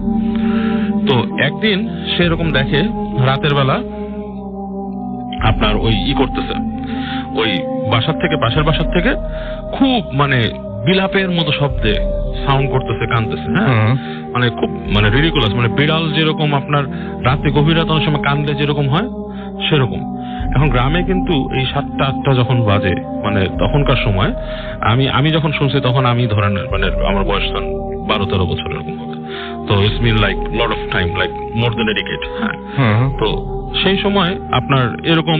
তো একদিন সে এরকম দেখে রাতের বেলা আপনার ওই করতেছে, ওই বাসার থেকে, পাশের বাসার থেকে খুব মানে বিলাপের মতো শব্দে সাউন্ড করতেছে, কাঁদতেছে। হ্যাঁ, মানে খুব মানে রিডিকুলাস, মানে বিড়াল যেরকম আপনার রাতে গভীর রাতে অনেক সময় কান্দলে যেরকম হয় সেরকম। এখন গ্রামে কিন্তু এই 7টা 8টা যখন বাজে, মানে তখনকার সময় আমি যখন শুনছি তখন আমি ধরেন মানে আমার বয়স তখন 12-13 বছর এরকম হবে। তো it's mean like lot of time, like more than a decade. হ্যাঁ, তো সেই সময় আপনার এরকম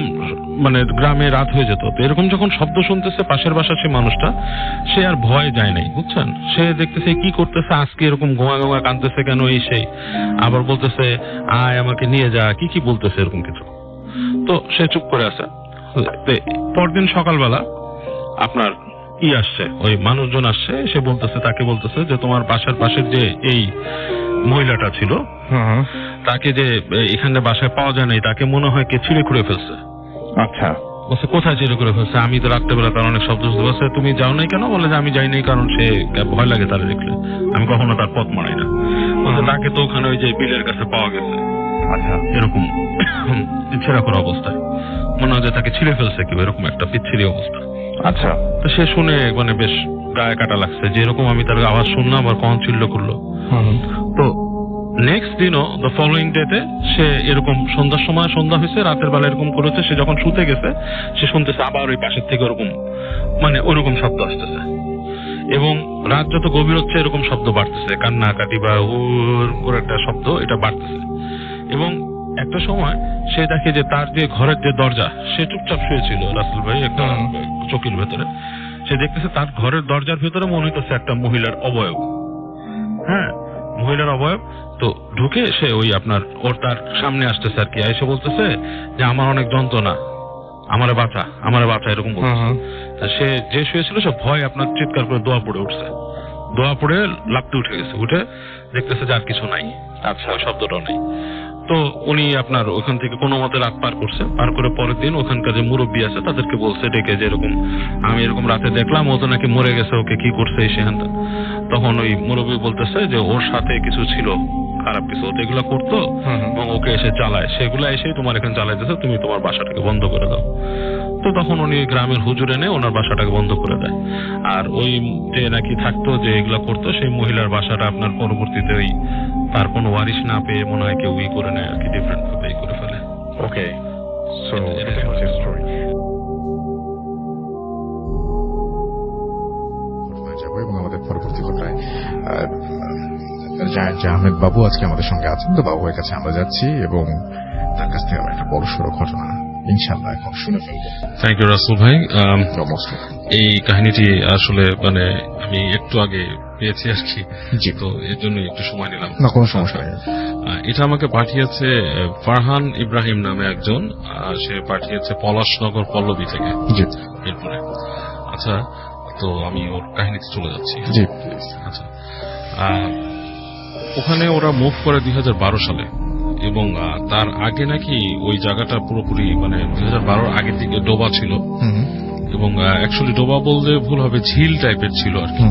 মানে গ্রামে রাত হয়ে যেত। তো এরকম যখন শব্দ শুনতেছে পাশের বাসার সেই মানুষটা, সে আর ভয় যায় নাই, বুঝছেন? সে দেখতেছে কি করতেছে, আজকে এরকম গোয়া গোয়া কাঁদতেছে কেন, এই সেই, আবার বলতেছে আয় আমাকে নিয়ে যা, কি কি বলতেছে এরকম কিছু। তো সে চুপ করে আছে। পরদিন সকালবেলা আপনার আসছে, ওই মানুষজন আসছে, সে বলতেছে, তাকে বলতেছে যে তোমার বাসার পাশের যে এই মহিলাটা ছিল তাকে যে এখানে বাসায় পাওয়া যায় নাই, তাকে মনে হয় কে ছিঁড়ে খুঁড়ে ফেলছে। আচ্ছা, বলছে কোথায় ছিঁড়ে খুঁড়ে ফেলছে? আমি তো রাত্রেবেলা তার অনেক শব্দ শুনতে পাচ্ছি। তুমি যাও নাই কেন? বলে যে আমি যাই নাই কারণ সে ভয় লাগে তারা দেখলে, আমি কখনো তার পথ মারাই না। বলছে তাকে তো ওখানে ওই যে বিলের কাছে পাওয়া গেছে। আচ্ছা, এরকম ছেঁড়া করা অবস্থায় মনে হয় যে তাকে ছিঁড়ে ফেলছে কেউ, এরকম একটা পিচ্ছিরি অবস্থা। আচ্ছা, তো সে শুনে মানে বেশ গায়ে কাটা লাগছে যে এরকম আমি তার আওয়াজ শুনলাম আর কখন চিল্লো করলো। তো নেক্সট দিনও দ্য ফলোইং ডেতে সে এরকম সন্ধ্যার সময়, সন্ধ্যা হয়েছে, রাতের বেলা এরকম করেছে। সে যখন শুতে গেছে সে শুনতেছে আবার ওই পাশের থেকে ওরকম মানে ওরকম শব্দ আসতেছে, এবং রাত যত গভীর হচ্ছে এরকম শব্দ বাড়তেছে, কান্নাকাটি বা ওর একটা শব্দ এটা বাড়তেছে। এবং একটা সময় সে দেখে যে তার যে ঘরের যে দরজা, সে চুপচাপ শুয়েছিল রাসেল ভাই একটা চৌকির ভেতরে, সে দেখতেছে তার ঘরের দরজার ভেতরে মনে হইতেছে একটা মহিলার অবয়ব। হ্যাঁ, মহিলার অবয়ব। তো ঢুকে সে ওই আপনার ওর তার সামনে আসতেছে আর কি, এসে বলতেছে যে আমার অনেক যন্ত্রণা, আমারে বাঁচা, আমারে বাঁচা, এরকম বলতেছে। সে যে শুয়েছিল সে ভয় আপনার চিৎকার করে দোয়া পড়ে উঠছে, দোয়া পড়ে লাফতে উঠে গেছে, উঠে দেখতেছে যে আর কিছু নাই। আচ্ছা, শব্দটাও নাই। তো উনি আপনার ওখান থেকে কোনো মতে রাত পার করছে, পার করে পরের দিন ওখানকার যে মুরব্বী আছে তাদেরকে বলছে ডেকে যে এরকম আমি এরকম রাতে দেখলাম, ও তো নাকি মরে গেছে, ওকে কি করছে সেখানটা। তখন ওই মুরব্বী বলতেছে যে ওর সাথে কিছু ছিল খারাপ কিছু, ও তো এগুলো করতো এবং ওকে এসে চালায়, সেগুলো এসেই তোমার এখানে চালাইতেছে, তুমি তোমার বাসাটাকে বন্ধ করে দাও। তো তখন উনি গ্রামের হুজুর এনে ওনার বাসাটাকে বন্ধ করে দেয়। আর ওই যে নাকি থাকতো যে এগুলা করতো সেই মহিলার বাসাটা আপনার পরবর্তীতে ওই তার কোনো ওয়ারিশ না পেয়ে মনে হয় কেউ করে নেয় আর কি, ডিফারেন্ট ভাবে করে ফেলে। ওকে, সো এটাই হচ্ছে স্টোরি। যাবো এবং আমাদের পরবর্তী ঘটনায় আহমেদ বাবু আজকে আমাদের সঙ্গে আছেন। তো বাবুর কাছে আমরা যাচ্ছি এবং তার কাছ থেকে আমরা একটা বড় সড়ো ঘটনা ইনশাআল্লাহ এখন শুনে ফেলবো। থ্যাংক ইউ রাসেল ভাই। নমস্কার। এই কাহিনীটি আসলে মানে আমি একটু আগে পেয়েছি আর কি, জি, তো এর জন্য একটু সময় নিলাম। না কোনো সমস্যা নেই। এটা আমাকে পাঠিয়েছে ফারহান ইব্রাহিম নামে একজন, সে পাঠিয়েছে পলাশনগর পল্লবী থেকে, জি এরপরে। আচ্ছা, তো আমি ওর কাহিনীতে চলে যাচ্ছি। জি, আচ্ছা, ওখানে ওরা মুভ করে 2012 সালে, এবং তার আগে নাকি ওই জায়গাটা পুরোপুরি মানে 2012 আগের দিকে ডোবা ছিল, এবং অ্যাকচুয়ালি ডোবা বলতে ভুল হবে, ঝিল টাইপের ছিল আর কি।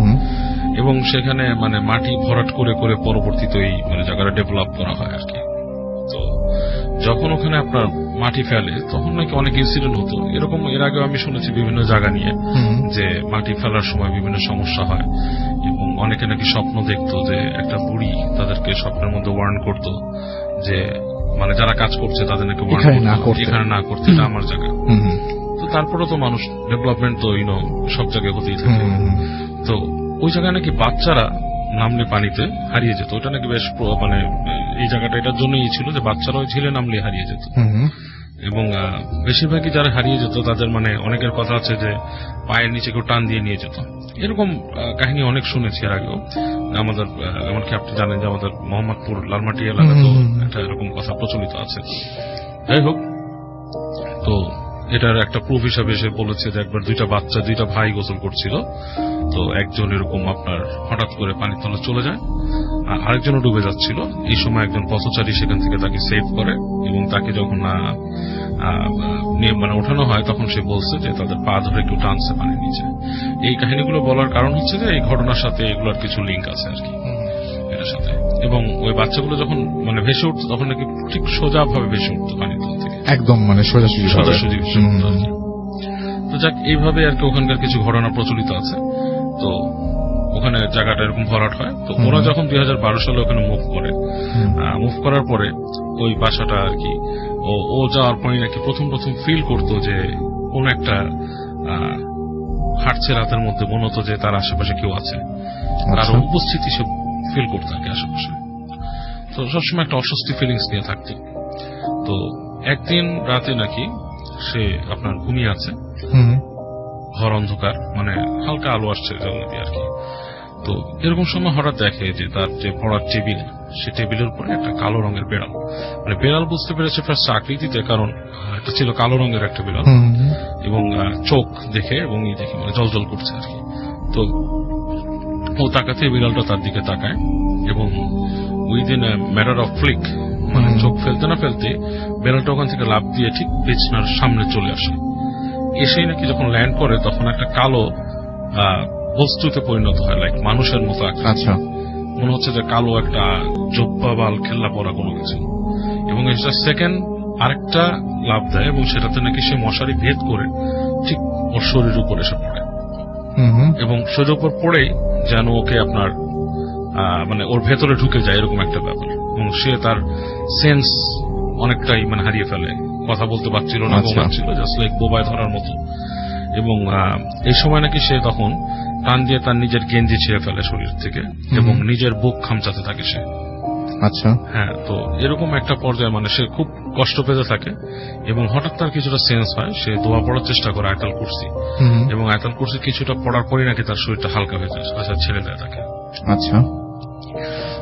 এবং সেখানে মানে মাটি ভরাট করে করে পরবর্তীতে ওই মানে জায়গাটা ডেভেলপ করা হয় আর কি। তো যখন ওখানে আপনার মাটি ফেলে তখন নাকি অনেক ইনসিডেন্ট হতো এরকম। এর আগেও আমি শুনেছি বিভিন্ন জায়গা নিয়ে যে মাটি ফেলার সময় বিভিন্ন সমস্যা হয়, এবং অনেকে নাকি স্বপ্ন দেখতো যে একটা বুড়ি তাদেরকে স্বপ্নের মধ্যে ওয়ার্ন করতো যে মানে যারা কাজ করছে তাদের নাকি এখানে না করতে, এটা আমার জায়গা। তো তারপরে তো মানুষ ডেভেলপমেন্ট তো সব জায়গায় হতেই থাকে। তো ওই জায়গায় নাকি বাচ্চারা নামলে পানিতে হারিয়ে যেত। ওটা নাকি বেশ মানে এই জায়গাটা এটার জন্যই ছিল যে বাচ্চারা ওই ঝিলে নামলে হারিয়ে যেত, এবং বেশিরভাগই যারা হারিয়ে যেত তাদের মানে অনেকের কথা আছে যে পায়ের নিচে কেউ টান দিয়ে নিয়ে যেত। এরকম কাহিনী অনেক শুনেছি এর আগেও। আমাদের এমনকি আপনি জানেন যে আমাদের মোহাম্মদপুর লালমাটি এলাকাতেও একটা এরকম কথা প্রচলিত আছে। যাই হোক, তো এটার একটা প্রুফ হিসাবে এসে বলেছে যে একবার দুইটা ভাই গোসল করছিল, তো একজন এরকম আপনার হঠাৎ করে পানির তলে চলে যায়, আরেকজনও ডুবে যাচ্ছিল। এই সময় একজন পথচারী সেখান থেকে তাকে সেভ করে, এবং তাকে যখন মানে ওঠানো হয় তখন সে বলছে যে তাদের পা ধরে একটু টানছে পানির নিচে। এই কাহিনীগুলো বলার কারণ হচ্ছে যে এই ঘটনার সাথে এগুলোর কিছু লিঙ্ক আছে আর কি এটার সাথে। এবং ওই বাচ্চাগুলো যখন মানে ভেসে উঠতো তখন নাকি ঠিক সোজা ভাবে ভেসে উঠতো পানির তল থেকে, একদম মানে সোজাসুজি। তো যাক, এইভাবে আর কি ওখানকার কিছু ঘটনা প্রচলিত আছে। তো ওখানে জায়গাটা এরকম ভরাট হয়। তো ওরা যখন 2012 সালে ওখানে মুভ করার পরে ওই বাসাটা আর কি ও যাওয়ার পরে নাকি প্রথম ফিল করতো যে কোন একটা হাঁটছে রাতের মধ্যে, মনে হতো যে তার আশেপাশে কেউ আছে, তার উপস্থিতি সে ফিল করতে থাকে আশেপাশে। তো সবসময় একটা অস্বস্তি ফিলিংস নিয়ে থাকতো। তো একদিন রাতে নাকি সে আপনার ঘুমিয়ে আছে, ঘর অন্ধকার, মানে হালকা আলো আসছে জানলা দিয়ে আর কি। তো এরকম সময় হঠাৎ দেখে যে তার যে পড়ার টেবিল, সে টেবিলের উপরে একটা কালো রঙের বেড়াল, মানে বেড়াল বুঝতে পেরেছে ফার্স্ট আকৃতিতে, কারণ এটা ছিল কালো রঙের একটা বেড়াল এবং চোখ দেখে এবং ই দেখে মানে জল করছে আর কি। তো ও তাকাতে বিড়ালটা তার দিকে তাকায় এবং within a matter of Flick, মানে চোখ ফেলতে না ফেলতে বেড়ালটা ওখান থেকে লাফ দিয়ে ঠিক বিছনার সামনে চলে আসে। এসেই নাকি যখন ল্যান্ড করে তখন একটা কালো বস্তুতে পরিণত হয়, লাইক মানুষের মতো। আচ্ছা, মনে হচ্ছে যে কালো একটা জব্বা বাল খেল্লা পড়া কোনো কিছু, এবং এটা সেকেন্ড আরেকটা লাভ দেয় এবং সেটাতে নাকি সে মশারি ভেদ করে ঠিক ওর শরীরের উপর এসে পড়ে এবং শরীরের উপর পড়েই যেন ওকে আপনার মানে ওর ভেতরে ঢুকে যায় এরকম একটা ব্যাপার, এবং সে তার সেন্স অনেকটাই মানে হারিয়ে ফেলে, কথা বলতে পারছিল না, ঘুমাচ্ছিল জাস্ট লাইক বোবায় ধরার মতো। এবং এই সময় নাকি সে তখন টান দিয়ে তার নিজের গেঞ্জি ছিঁড়ে ফেলে শরীর থেকে এবং নিজের বুক খামচাতে থাকে সে। আচ্ছা, হ্যাঁ। তো এরকম একটা পর্যায়ে মানে সে খুব কষ্ট পেতে থাকে এবং হঠাৎ তার কিছুটা সেন্স হয়, সে দোয়া পড়ার চেষ্টা করে আয়াতুল কুরসি, এবং আয়াতুল কুরসি কিছুটা পড়ার পরই নাকি তার শরীরটা হালকা হয়ে যায়, আচ্ছা ছেড়ে দেয় তাকে। আচ্ছা,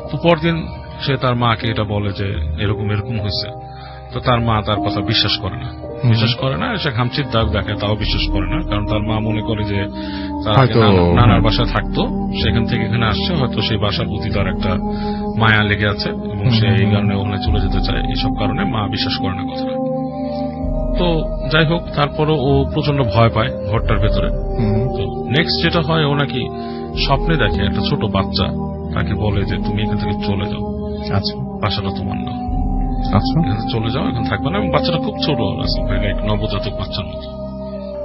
তো পরদিন সে তার মাকে এটা বলে যে এরকম হয়েছে। তো তার মা তার কথা বিশ্বাস করে না, সে খামচির দাগ দেখে তাও বিশ্বাস করে না, কারণ তার মা মনে করে যে তার নানার বাসায় থাকতো, সেখান থেকে এখানে আসছে, হয়তো সেই বাসার প্রতি তার একটা মায়া লেগে আছে এবং সে এই কারণে ওখানে চলে যেতে চায়, এইসব কারণে মা বিশ্বাস করে না কথাটা। তো যাই হোক, তারপরও ও প্রচন্ড ভয় পায় ঘরটার ভেতরে। তো নেক্সট যেটা হয়, ও নাকি স্বপ্নে দেখে একটা ছোট বাচ্চা তাকে বলে যে তুমি এখান থেকে চলে যাও, আচ্ছা, বাসাটা তোমার না, আচ্ছা, চলে যাও, এখন থাকবে না। এবং বাচ্চাটা খুব ছোট, নবজাতক বাচ্চার মতো,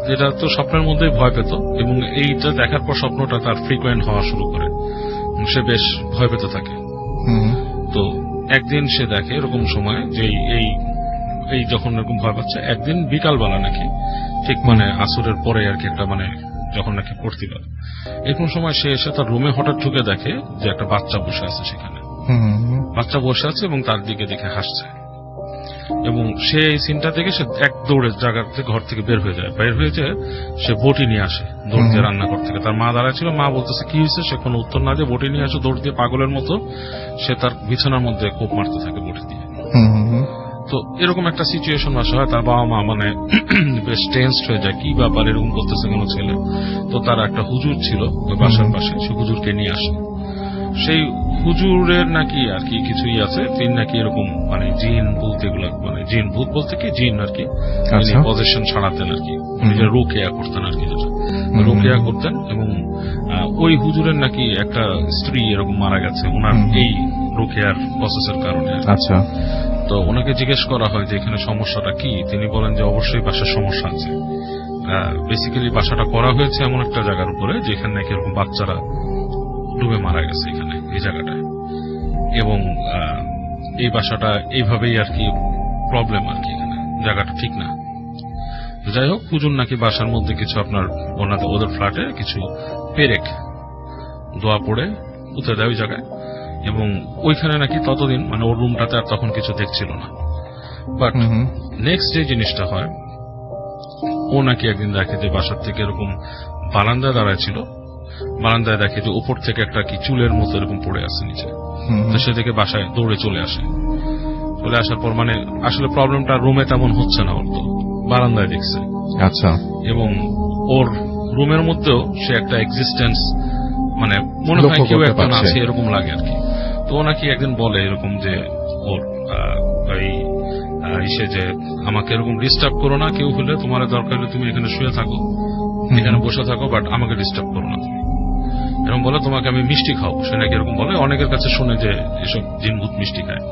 যেটা তো স্বপ্নের মধ্যেই ভয় পেত, এবং এইটা দেখার পর স্বপ্নটা তার ফ্রিকোয়েন্ট হওয়া শুরু করে, সে বেশ ভয় পেতে থাকে। তো একদিন সে দেখে এরকম সময় যে এই যখন এরকম ভয় পাচ্ছে, একদিন বিকালবেলা নাকি ঠিক মানে আসরের পরে আর কি, একটা মানে যখন নাকি পড়তে পারে এরকম সময় সে এসে তার রুমে হঠাৎ ঢুকে দেখে যে একটা বাচ্চা বসে আছে সেখানে, বাচ্চা বসে আছে এবং তার দিকে দেখে হাসছে। এবং সে এই সিনটা থেকে সে এক দৌড়ে জায়গার থেকে ঘর থেকে বের হয়ে যায়, সে বটি নিয়ে আসে দৌড় দিয়ে রান্নাঘর থেকে। তার মা দাঁড়ায় ছিল, মা বলতেছে কি হয়েছে, সে কোনো উত্তর না দিয়ে বটি নিয়ে আসে, দৌড় দিয়ে পাগলের মতো সে তার বিছানার মধ্যে কোপ মারতে থাকে বটি দিয়ে। তো এরকম একটা সিচুয়েশন আসা হয়, তার বাবা মা মানে বেশ টেন্সড হয়ে যায়, কি ব্যাপার এরকম করতেছে কোনো ছেলে। তো তার একটা হুজুর ছিল ওই বাসার পাশে, সে হুজুরকে নিয়ে আসে। সেই হুজুরের নাকি আর কি কিছুই আছে, তিনি নাকি এরকম মানে জিন ভূত এগুলো, মানে জিন ভূত বলতে কি জিন আর কি, পজিশন ছাড়াতেন আর কি, নিজের রুকিয়া করতেন আর কি, যেটা রুকিয়া করতেন। এবং ওই হুজুরের নাকি একটা স্ত্রী এরকম মারা গেছে ওনার এই রুকিয়ার প্রসেসের কারণে। আচ্ছা, তো ওনাকে জিজ্ঞেস করা হয় যে এখানে সমস্যাটা কি, তিনি বলেন যে অবশ্যই বাসার সমস্যা আছে। বেসিক্যালি বাসাটা করা হয়েছে এমন একটা জায়গার উপরে যেখানে নাকি এরকম বাচ্চারা ডুবে মারা গেছে এখানে এই জায়গাটায়, এবং এই বাসাটা এইভাবেই আর কি প্রবলেম আর কি, এখানে জায়গাটা ঠিক না। যাই হোক, হুজুর নাকি বাসার মধ্যে কিছু আপনার ওদের ফ্ল্যাটে কিছু পেরেক দোয়া পড়ে পুঁতে দেয় ওই জায়গায়, এবং ওইখানে নাকি ততদিন মানে ওর রুমটাতে আর তখন কিছু দেখছিল না। বাট নেক্সট যে জিনিসটা হয়, ও নাকি একদিন দেখে যে বাসার থেকে এরকম বারান্দায় দাঁড়ায় ছিল, বারান্দায় দেখে যে উপর থেকে একটা কি চুলের মতো এরকম পড়ে আসে নিচে। তো সে থেকে বাসায় দৌড়ে চলে আসে, চলে আসার পর মানে আসলে প্রবলেমটা রুমে তেমন হচ্ছে না, ওর তো বারান্দায় দেখছে। আচ্ছা, এবং ওর রুমের মধ্যেও সে একটা এক্সিস্টেন্স মানে মনে হয় কেউ একটা আছে এরকম লাগে আর কি। তো নাকি একদিন বলে এরকম যে ওর ইসে যে আমাকে এরকম ডিস্টার্ব করো না, কেউ হলে তোমার দরকার হলে তুমি এখানে শুয়ে থাকো, এখানে বসে থাকো, বাট আমাকে ডিস্টার্ব করো না তুমি, এরকম বলে। তোমাকে আমি মিষ্টি খাও, সে নাকি এরকম বলে, অনেকের কাছে শুনে যে এসব জিনভূত মিষ্টি খায়।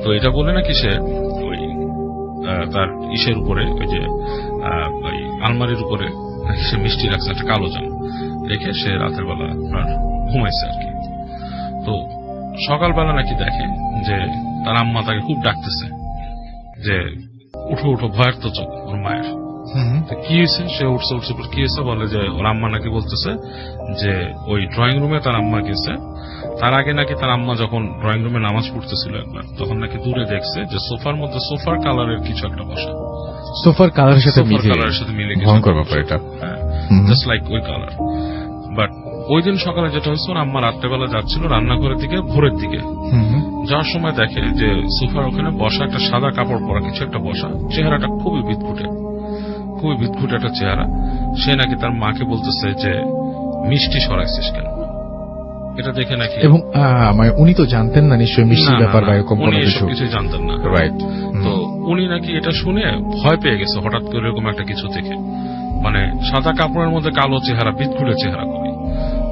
তো এটা বলে নাকি সে ওই তার ইসের উপরে ওই যে ওই আলমারির উপরে নাকি সে মিষ্টি রাখছে একটা কালো জাম রেখে, সে রাতের বেলা আপনার ঘুমাইছে আর কি। তো সকালবেলা নাকি দেখে যে তার আম্মা তাকে খুব ডাকতেছে যে উঠো উঠো, ভয়ের তো চোখ ওর মায়ের। তো কি হয়েছে, সে উঠছে কি হয়েছে বলে যে ওর আম্মা নাকি বলতেছে যে ওই ড্রয়িং রুমে তার আম্মা গেছে, তার আগে নাকি তার আম্মা যখন ড্রয়িং রুমে নামাজ পড়তেছিল একবার, তখন নাকি দূরে দেখছে যে সোফার মধ্যে সোফার কালারের কিছু একটা বসা, সোফার কালারের সাথে সোফার কালারের সাথে মিলে গেছে, ভয়ঙ্কর ব্যাপার এটা। জাস্ট লাইক ওই কালার। বাট ওই দিন সকালে যেটা হয়েছে, ওর আম্মা রাত্রেবেলা যাচ্ছিল রান্নাঘরের দিকে ভোরের দিকে, যাওয়ার সময় দেখে যে সোফার ওখানে বসা একটা সাদা কাপড় পরা কিছু একটা বসা, চেহারাটা খুবই বিদঘুটে একটা চেহারা। সে নাকি তার মাকে বলতেছে যে মিষ্টি সরাইছিস কেন, এটা দেখে নাকি। এবং মানে উনি তো জানতেন না নিশ্চয়ই মিষ্টির ব্যাপার বা এরকম কোনো কিছু, কিছুই জানতেন না, রাইট? তো উনি নাকি এটা শুনে ভয় পেয়ে গেছে হঠাৎ করে এরকম একটা কিছু দেখে, মানে সাদা কাপড়ের মধ্যে কালো চেহারা, বিদঘুটে চেহারা করে।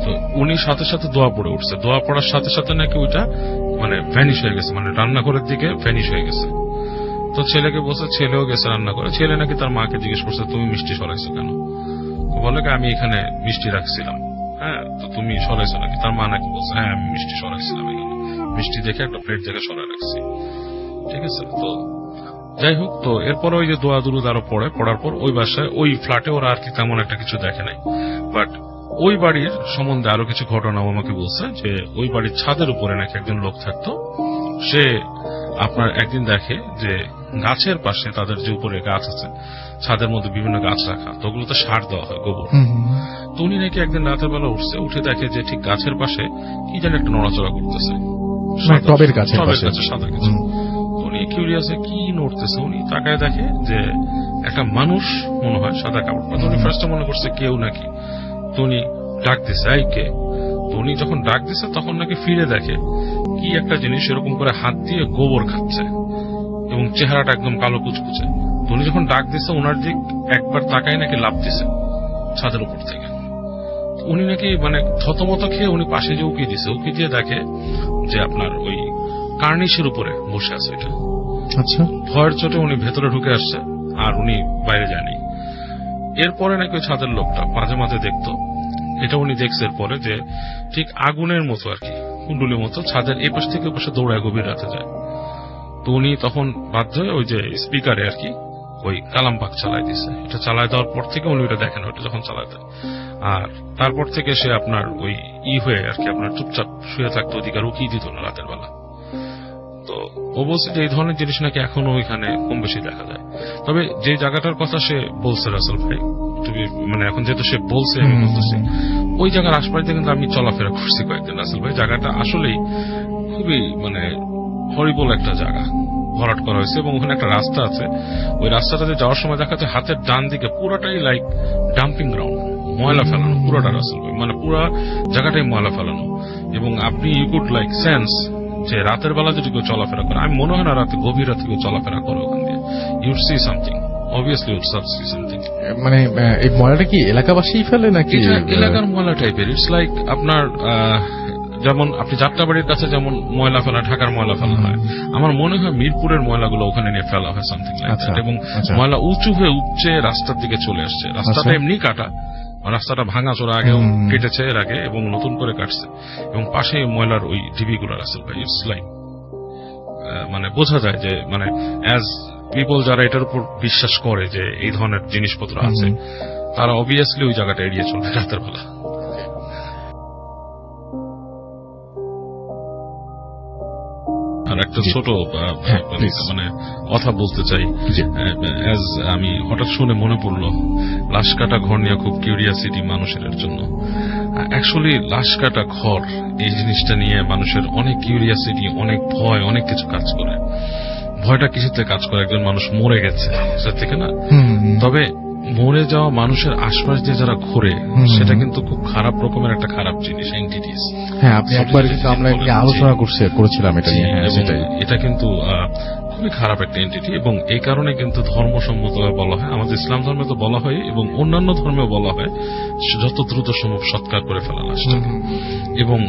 তো উনি সাথে সাথে দোয়া পড়ে উঠছে, দোয়া পড়ার সাথে সাথে নাকি ওইটা মানে ভ্যানিশ হয়ে গেছে, মানে রান্নাঘরের দিকে ভ্যানিশ হয়ে গেছে। তো ছেলেকে বলছে, ছেলেও গেছে রান্না করে, ছেলে নাকি তার মাকে জিজ্ঞেস করছে তুমি মিষ্টি সরাইছো কেন, তো বলে আমি এখানে মিষ্টি রাখছিলাম। হ্যাঁ, তো তুমি সরাইছো নাকি? তার মা নাকি বলছে হ্যাঁ আমি মিষ্টি সরাইছিলাম, এখানে মিষ্টি দেখে একটা প্লেট দেখে সরাই রাখছি। ঠিক আছে, তো যাই হোক, তো এরপর ওই যে দোয়া দুরুদ আরো পড়ার পর ওই বাসায় ওই ফ্ল্যাটে ওরা আর কি তেমন একটা কিছু দেখে নাই। বাট ওই বাড়ির সম্বন্ধে আরো কিছু ঘটনা আমাকে বলছে যে ওই বাড়ির ছাদের উপরে নাকি একজন লোক থাকতো। সে আপনার একদিন দেখে যে গাছের পাশে, তাদের যে উপরে গাছ আছে ছাদের মধ্যে বিভিন্ন গাছ রাখা, তো ওগুলোতে সার দেওয়া হয়, গোবর। তো উনি নাকি একদিন রাতের বেলা উঠছে, উঠে দেখে যে ঠিক গাছের পাশে কি যেন একটা নড়াচড়া করতেছে, টবের কাছে সাদা কিছু। উনি কিউরিয়াস কি নড়তেছে, উনি তাকায় দেখে যে একটা মানুষ মনে হয় সাদা কাপড় পরা। উনি ফার্স্টে মনে করছে কেউ নাকি, তো উনি ডাক দিছে এই কে। তো উনি যখন ডাক দিছে তখন নাকি ফিরে দেখে কি একটা জিনিস এরকম করে হাত দিয়ে গোবর খাচ্ছে এবং চেহারাটা একদম কালো কুচকুচে। তো উনি যখন ডাক দিছে ওনার দিক একবার তাকায় নাকি লাফ দিছে ছাদের উপর থেকে। উনি নাকি মানে থতমত খেয়ে উনি পাশে যে উকি দিছে, উকি দিয়ে দেখে যে আপনার ওই কার্নিশের উপরে বসে আছে এটা। আচ্ছা, ভয়ের চোটে উনি ভেতরে ঢুকে আসছে আর উনি বাইরে যায়নি। এরপরে নাকি ওই ছাদের লোকটা মাঝে মাঝে দেখতো, এটা উনি দেখছে এরপরে যে ঠিক আগুনের মতো আর কি, কুণ্ডুলির মতো ছাদের এ পাশ থেকে ওই পাশে দৌড়ায় গভীর রাতে যায়। তো উনি তখন বাধ্য হয়ে ওই যে স্পিকারে আর কি ওই কালাম পাক চালাই দিছে। এটা চালাই দেওয়ার পর থেকে উনি ওটা দেখেন, ওটা যখন চালাই দেয়। আর তারপর থেকে সে আপনার ওই হয়ে আর কি আপনার চুপচাপ শুয়ে থাকতো, ওদিকে রুকিয়ে দিত না রাতের বেলা। তো ও বলছে যে এই ধরনের জিনিস নাকি এখনো ওইখানে কম বেশি দেখা যায়। তবে যে জায়গাটার কথা সে বলছে রাসেল ভাই, মানে এখন যেহেতু সে বলছে আমি বলতেছি, ওই জায়গার আশপাশ দিয়ে কিন্তু আমি চলাফেরা করছি কয়েকদিন রাসেল ভাই। জায়গাটা আসলেই খুবই মানে হরিবল একটা জায়গা, ভরাট করা হয়েছে এবং ওখানে একটা রাস্তা আছে। ওই রাস্তাটাতে যাওয়ার সময় দেখা যাচ্ছে হাতের ডান দিকে পুরোটাই লাইক ডাম্পিং গ্রাউন্ড, ময়লা ফেলানো পুরোটা রাসেল ভাই, মানে পুরো জায়গাটাই ময়লা ফেলানো। এবং আপনি ইউ কুড লাইক সেন্স যে রাতের বেলা যদি কেউ চলাফেরা করে, আমি মনে হয় না রাতে গভীর রাতে কেউ চলাফেরা করে ওখান দিয়ে, ইউড see something, obviously ইউড see something. মানে এই ময়লাটা কি এলাকাবাসী ফেলে নাকি এলাকার ময়লা টাইপের? ইটস লাইক আপনার যেমন আপনি যাত্রাবাড়ির কাছে যেমন ময়লা ফেলা, ঢাকার ময়লা ফেলা হয়, আমার মনে হয় মিরপুরের ময়লাগুলো ওখানে নিয়ে ফেলা হয় সামথিং লাইক দ্যাট। এবং ময়লা উঁচু হয়ে উঠছে রাস্তার দিকে চলে আসছে। রাস্তাটা এমনি কাটা, রাস্তাটা ভাঙা চোরা আগেও কেটেছে এর আগে এবং নতুন করে কাটছে, এবং পাশে ময়লার ওই ঢিবিগুলো রাসেল ভাই। ইটস লাইক মানে বোঝা যায় যে মানে অ্যাজ পিপল যারা এটার উপর বিশ্বাস করে যে এই ধরনের জিনিসপত্র আছে, তারা অবভিয়াসলি ওই জায়গাটা এড়িয়ে চলবে রাতের বেলা। আর একটা ছোট মানে কথা বলতে চাই, অ্যাজ আমি হঠাৎ শুনে মনে পড়লো লাশ কাটা ঘর নিয়ে খুব কিউরিয়াসিটি মানুষের জন্য। অ্যাকচুয়ালি লাশ কাটা ঘর এই জিনিসটা নিয়ে মানুষের অনেক কিউরিয়াসিটি, অনেক ভয়, অনেক কিছু কাজ করে। ভয়টা কিছুতে কাজ করে? একজন মানুষ মরে গেছে সেটা থেকে না, তবে মরে যাওয়া মানুষের আশপাশ দিয়ে যারা ঘুরে, সেটা কিন্তু খুব খারাপ রকমের একটা খারাপ জিনিস, এন্টিটিস। হ্যাঁ, আপনি একবার আমরা আলোচনা করেছিলাম এটা নিয়ে। হ্যাঁ, সেটাই, এটা কিন্তু খুবই খারাপ একটা এন্টিটি, এবং এই কারণে কিন্তু ধর্মসম্মতভাবে বলা হয়, আমাদের ইসলাম ধর্মে তো বলা হয় এবং অন্যান্য ধর্মেও বলা হয় যত দ্রুত সম্ভব সৎকার করে ফেলা লাশটাকে। এবং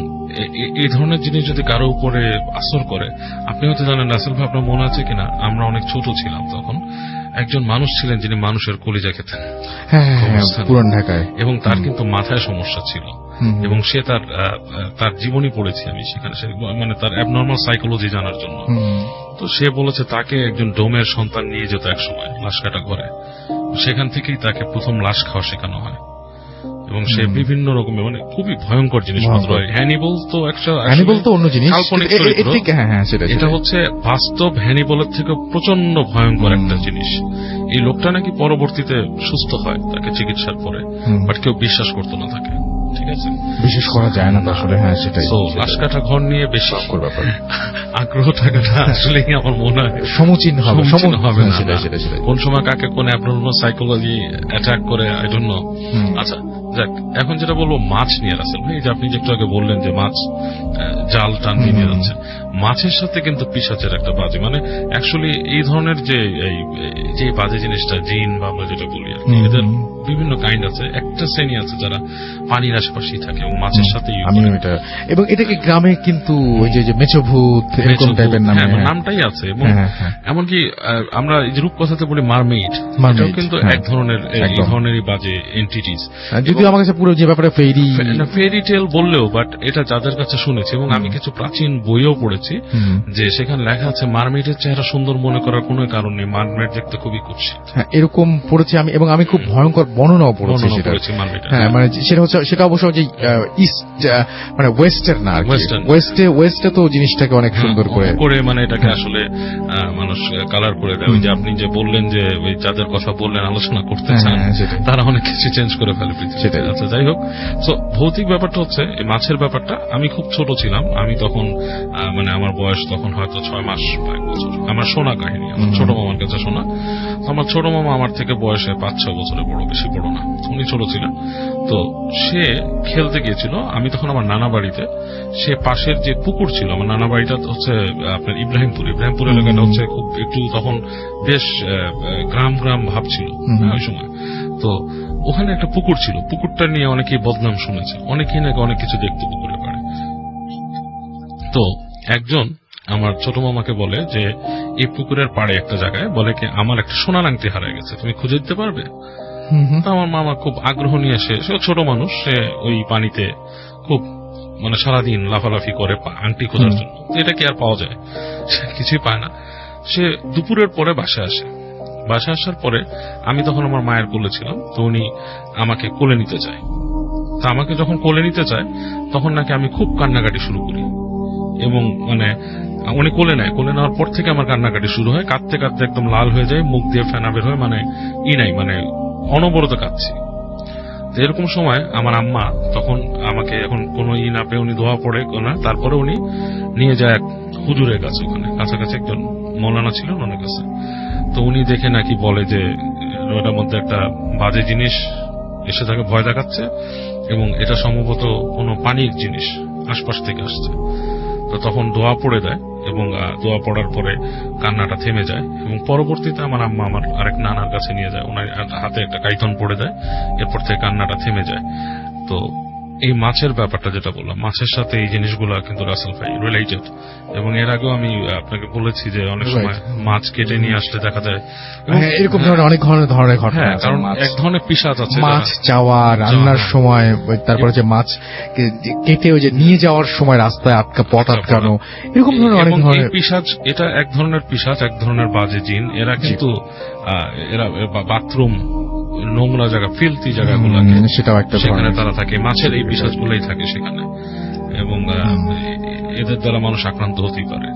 এই ধরনের জিনিস যদি কারো উপরে আসর করে, আপনি হয়তো জানেন রাসেল ভাই, আপনার মনে আছে কিনা, আমরা অনেক ছোট ছিলাম তখন, একজন মানুষ ছিলেন যিনি মানুষের কলিজা খেতেন পুরান ঢাকায়, এবং তার কিন্তু মাথায় সমস্যা ছিল, এবং সে তার জীবনী পড়েছি আমি সেখানে, মানে তার অ্যাবনর্মাল সাইকোলজি জানার জন্য। তো তো সে বলেছে তাকে একজন ডোমের সন্তান নিয়ে যেত এক সময় লাশ কাটা করে, সেখান থেকেই তাকে প্রথম লাশ খাওয়া শেখানো হয় এবং সে বিভিন্ন রকমের মানে খুবই ভয়ঙ্কর জিনিসপত্র হয়। হ্যানিবল তো হ্যানিবল তো অন্য জিনিস, কাল্পনিক কিন্তু চরিত্র। ঠিক, হ্যাঁ হ্যাঁ সেটা এটা হচ্ছে বাস্তব হ্যানিবলের থেকে প্রচন্ড ভয়ঙ্কর একটা জিনিস। এই লোকটা নাকি পরবর্তীতে সুস্থ হয় তাকে চিকিৎসার পরে, বাট কেউ বিশ্বাস করতো না তাকে, ঠিক আছে, বিশেষ করা যায় না তো আসলে। হ্যাঁ সেটাই। তো লাশ কাটা ঘর নিয়ে বেশি ব্যাপার আগ্রহ থাকাটা আসলে আমার মনে হয় সমুচীন হবে, সমুচীন হবে না। সেটাই সেটাই সেটাই। কোন সময় কাকে কোন অ্যাবনর্মাল সাইকোলজি অ্যাটাক করে, আই ডোন্ট নো। আচ্ছা যাক, এখন যেটা বলবো মাছ নিয়ে রাসেল ভাই, যে আপনি যে একটু আগে বললেন যে মাছ জাল টান নিয়ে যাচ্ছে, মাছের সাথে কিন্তু পিশাচের একটা বাজে, মানে অ্যাকচুয়ালি এই ধরনের যে বাজে জিনিসটা জিন বা আমরা যেটা বলি আর কি, এদের বিভিন্ন কাইন্ড আছে। একটা শ্রেণী আছে যারা পানির আশেপাশেই থাকে এবং মাছের সাথে আমিও এটা, এবং এটাকে গ্রামে কিন্তু ওই যে মেচভূত এরকম টাইপের নামে, নামটাই আছে। এবং এমনকি আমরা এই যে রূপকথাতে বলি মারমেইড, এটাও কিন্তু এক ধরনের এই ধরনেরই বাজে এন্টিটিস। যদিও আমার কাছে পুরো যে ব্যাপারে ফেরি টেল বললেও, বাট এটা যাদের কাছে শুনেছি এবং আমি কিছু প্রাচীন বইও পড়েছি যে সেখানে লেখা আছে মারমেইডের চেহারা সুন্দর মনে করার কোনো কারণ নেই, মারমেইড দেখতে খুবই কুৎসিত। হ্যাঁ এরকম পড়েছি আমি, এবং আমি খুব ভয়ঙ্কর বর্ণনাও পড়েছি সেটা। হ্যাঁ মানে সেটা অবশ্য যে ইস্ট মানে ওয়েস্টের না, ওয়েস্টে তো জিনিসটাকে অনেক সুন্দর করে মানে এটাকে আসলে মানুষ কালার করে দেয়। ওই যে আপনি যে বললেন যে ওই যাদের কথা বললেন আলোচনা করতে চান, তারা অনেক কিছু চেঞ্জ করে ফেলে পৃথিবীতে। আচ্ছা যাই হোক, তো ভৌতিক ব্যাপারটা হচ্ছে এই মাছের ব্যাপারটা। আমি খুব ছোট ছিলাম, আমি তখন মানে আমার বয়স তখন হয়তো 6 মাস বা 1 বছর। আমার শোনা কাহিনী, আমার ছোট মামার কাছে শোনা। আমার ছোট মামা আমার থেকে বয়সে 5-6 বছরের বড়, বেশি বড় না, উনি ছোট ছিলেন। তো সে খেলতে গিয়েছিল, আমি তখন আমার নানা বাড়িতে, সে পাশের যে পুকুর ছিল, আমার নানা বাড়িটা হচ্ছে আপনার ইব্রাহিমপুর এলাকাটা হচ্ছে খুব একটু তখন বেশ গ্রাম ভাব ছিল ওই সময়। তো ওখানে একটা পুকুর ছিল, পুকুরটা নিয়ে অনেকেই বদনাম শুনেছে, অনেকেই নাকি অনেক কিছু দেখতে পুকুরে পারে। তো একজন আমার ছোট মামাকে বলে যে এই পুকুরের পাড়ে একটা জায়গায় বলে কি আমার একটা সোনার আংটি হারিয়ে গেছে, তুমি খুঁজে দিতে পারবে? আমার মামা খুব আগ্রহ নিয়ে সে ছোট মানুষ, সে ওই পানিতে খুব মানে সারাদিন লাফালাফি করে আংটি খোঁজার জন্য। এটা কি আর পাওয়া যায়? সে কিছুই পায় না। সে দুপুরের পরে বাসায় আসে। বাসায় আসার পরে আমি তখন আমার মায়ের কোলে ছিলাম, তো উনি আমাকে কোলে নিতে চায়। তা আমাকে যখন কোলে নিতে চায় তখন নাকি আমি খুব কান্নাকাটি শুরু করি, এবং মানে উনি কোলে নেয়, কোলে নেওয়ার পর থেকে আমার কান্নাকাটি শুরু হয়। কাঁদতে কাঁদতে একদম লাল হয়ে যায়, মুখ দিয়ে ফেনা বের হয়, মানে মানে অনবরত কাঁদছি। এরকম সময় আমার আম্মা তখন আমাকে, এখন কোন না পেয়ে উনি দোয়া পড়ে না, তারপরে উনি নিয়ে যায় এক হুজুরের কাছে, ওখানে কাছাকাছি একজন মৌলানা ছিলেন ওনার কাছে। তো উনি দেখে নাকি বলে যে ওটার মধ্যে একটা বাজে জিনিস এসে তাকে ভয় দেখাচ্ছে এবং এটা সম্ভবত কোনো পানির জিনিস আশপাশ থেকে আসছে। তো তখন দোয়া পড়ে দেয় এবং দোয়া পড়ার পরে কান্নাটা থেমে যায়, এবং পরবর্তীতে আমার আম্মা আমার আরেক নানার কাছে নিয়ে যায়, ওনার হাতে একটা কাইতন পড়ে দেয়, এরপর থেকে কান্নাটা থেমে যায়। তো এই মাছের ব্যাপারটা যেটা বললাম, মাছের সাথে এই জিনিসগুলো কিন্তু রাসেল ভাই রিলেটেড, এবং এর আগেও আমি আপনাকে বলেছি যে অনেক সময় মাছ কেটে নিয়ে আসলে দেখা যায় এরকম ধরনের অনেক ধরনের ঘটনা, কারণ এক ধরনের পিশাচ আছে মাছ চাওয়া রান্নার সময়, তারপরে যে মাছ কেটে ওই যে নিয়ে যাওয়ার সময় রাস্তায় পথ আটকানো, এরকম ধরনের অনেক ধরনের পিশাচ। এটা এক ধরনের পিশাচ, এক ধরনের বাজে জিন। এরা কিন্তু এরা বাথরুম, নোংরা জায়গা, ফিল্থি জায়গাগুলো, সেটাও একটা সেখানে তারা থাকে, মাছের এই পিশাচগুলোই থাকে সেখানে, এবং এদের দ্বারা মানুষ আক্রান্ত হতেই পারে।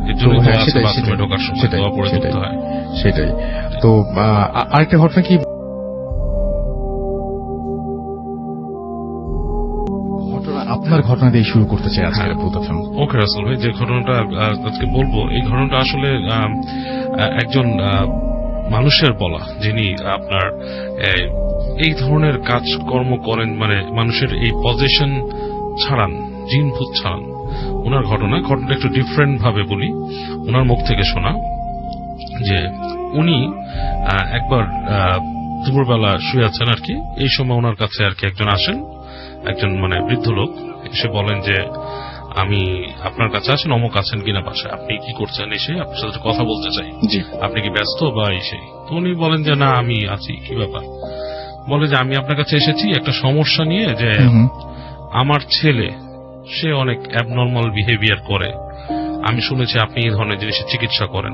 এর জন্য বাথরুমে ঢোকার সময় দোয়া পড়ে ঢুকতে হয়। সেটাই। তো আরেকটা ঘটনা কি, আপনার ঘটনা দিয়ে শুরু করতে চাই আজকে প্রথম। ওকে রাসেল ভাই, যে ঘটনাটা আজকে বলবো, এই ঘটনাটা আসলে একজন মানুষের বলা, যিনি আপনার এই ধরনের কাজকর্ম করেন, মানে মানুষের এই পজেশন ছাড়ান, জিন ভূত ছাড়ান। ওনার ঘটনাটা একটু ডিফারেন্ট ভাবে বলি, ওনার মুখ থেকে শোনা যে উনি একবার দুপুরবেলা শুয়ে আছেন আর কি, এই সময় ওনার কাছে আর কি একজন আসেন, একজন মানে বৃদ্ধ লোক, এসে বলেন যে আমি আপনার কাছে আছেন, অমুক আছেন কিনা বাসায়, আপনি কি করছেন, এসে আপনার সাথে কথা বলতে চাই, আপনি কি ব্যস্ত বা এসে? তো উনি বলেন যে না আমি আছি, কি ব্যাপার? বলে যে আমি আপনার কাছে এসেছি একটা সমস্যা নিয়ে, যে আমার ছেলে সে অনেক অ্যাবনর্মাল বিহেভিয়ার করে, আমি শুনেছি আপনি এই ধরনের জিনিসের চিকিৎসা করেন,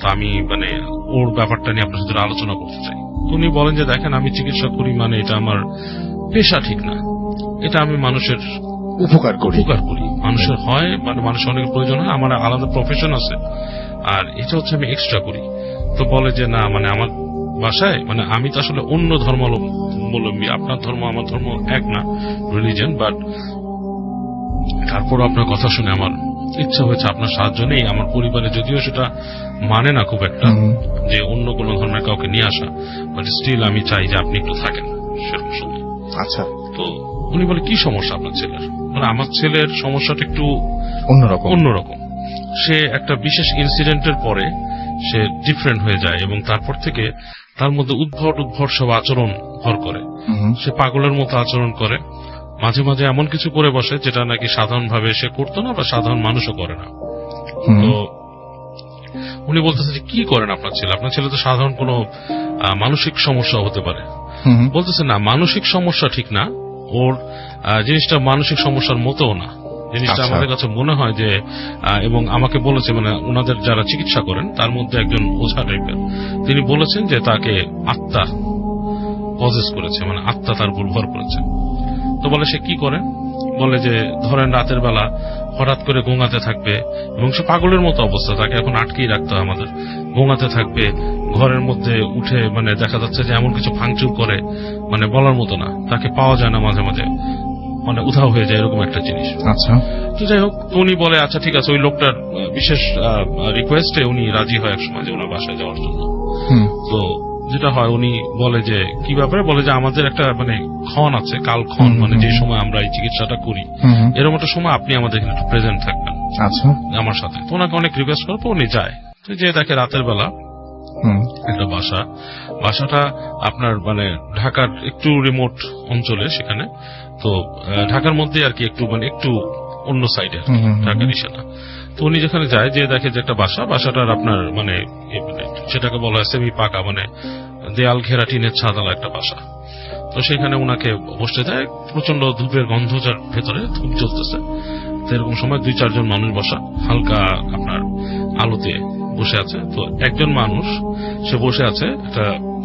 তো আমি মানে ওর ব্যাপারটা নিয়ে আপনার সাথে আলোচনা করতে চাই। উনি বলেন যে দেখেন, আমি চিকিৎসা করি মানে এটা আমার পেশা ঠিক না, এটা আমি মানুষের উপকার করি। মানুষের হয় মানে মানুষের অনেক প্রয়োজন হয়, আমার আলাদা প্রফেশন আছে, আর এটা হচ্ছে আমি এক্সট্রা করি। তো বলে যে না মানে আমার বাসায় মানে আমি তো আসলে অন্য ধর্মাবলম্বী, আপনার ধর্ম আমার ধর্ম এক না, রিলিজন, বাট তারপর আপনার কথা শুনে আমার ইচ্ছা হয়েছে আপনার সাহায্য নেই। আমার পরিবারে যদিও সেটা মানে না খুব একটা যে অন্য কোনো ধর্মের কাউকে নিয়ে আসা, বাট স্টিল আমি চাই যে আপনি একটু থাকেন সেরকম সময়। আচ্ছা, তো উনি বলে কি সমস্যা আপনার ছেলের? মানে আমার ছেলের সমস্যাটা একটু অন্যরকম। সে একটা বিশেষ ইনসিডেন্টের পরে সে ডিফারেন্ট হয়ে যায় এবং তারপর থেকে তার মধ্যে উদ্ভট সব আচরণ ভর করে। সে পাগলের মতো আচরণ করে, মাঝে মাঝে এমন কিছু করে বসে যেটা নাকি সাধারণভাবে সে করতো না বা সাধারণ মানুষও করে না। তো উনি বলতেছে যে কি করেন আপনার ছেলে? আপনার ছেলে তো সাধারণ কোনো মানসিক সমস্যা হতে পারে। বলতেছে না, মানসিক সমস্যা ঠিক না, ওর জিনিসটা মানসিক সমস্যার মতো না। জিনিসটা আমাদের কাছে মনে হয় যে, এবং আমাকে বলেছে মানে ওনাদের যারা চিকিৎসা করেন তার মধ্যে একজন ওঝা টাইপের, তিনি বলেছেন যে তাকে আত্মা পজেস করেছে, মানে আত্মা তার উপর ভর করেছে। তো বলে সে কি করে? বলে যে ধরেন রাতের বেলা হঠাৎ করে গোঙাতে থাকবে, এবং সে পাগলের মতো অবস্থা, তাকে এখন আটকেই রাখতে হয় আমাদের। গোঙাতে থাকবে, ঘরের মধ্যে উঠে মানে দেখা যাচ্ছে যে এমন কিছু ভাঙচুর করে মানে বলার মতো না, তাকে পাওয়া যায় না, মাঝে মাঝে মানে উধাও হয়ে যায়, এরকম একটা জিনিস। আচ্ছা, তো যাই হোক, উনি বলে আচ্ছা ঠিক আছে, ওই লোকটার বিশেষ রিকোয়েস্টে উনি রাজি হয় একসময় যে ওনার বাসায় যাওয়ার জন্য। তো যেটা হয় উনি বলে যে কি ব্যাপারে, বলে যে আমাদের একটা মানে ক্ষণ আছে, কালক্ষণ, মানে যে সময় আমরা এই চিকিৎসাটা করি এরকম একটা সময় আপনি আমাদের এখানে একটু প্রেজেন্ট থাকবেন আচ্ছা আমার সাথে। তো ওনাকে অনেক রিকোয়েস্ট করার পর উনি যায়। তো যে দেখে রাতের বেলা একটা বাসাটা আপনার মানে ঢাকার একটু রিমোট অঞ্চলে সেখানে, তো ঢাকার মধ্যে আর কি একটু মানে একটু অন্য সাইডে, ঢাকার ইসে না। তো উনি যেখানে যায় যে দেখে যে একটা বাসাটার আপনার মানে সেটাকে বলা হয় সেমি পাকা, মানে দেয়াল ঘেরা টিনের ছাদালা একটা বাসা। তো সেখানে উনাকে বসতে দেয়, প্রচন্ড ধূপের গন্ধ, যার ভেতরে ধূপ জ্বলতেছে। তো এরকম সময় 2-4 জন মানুষ বসা হালকা আপনার আলোতে বসে আছে। তো একজন মানুষ সে বসে আছে, একটা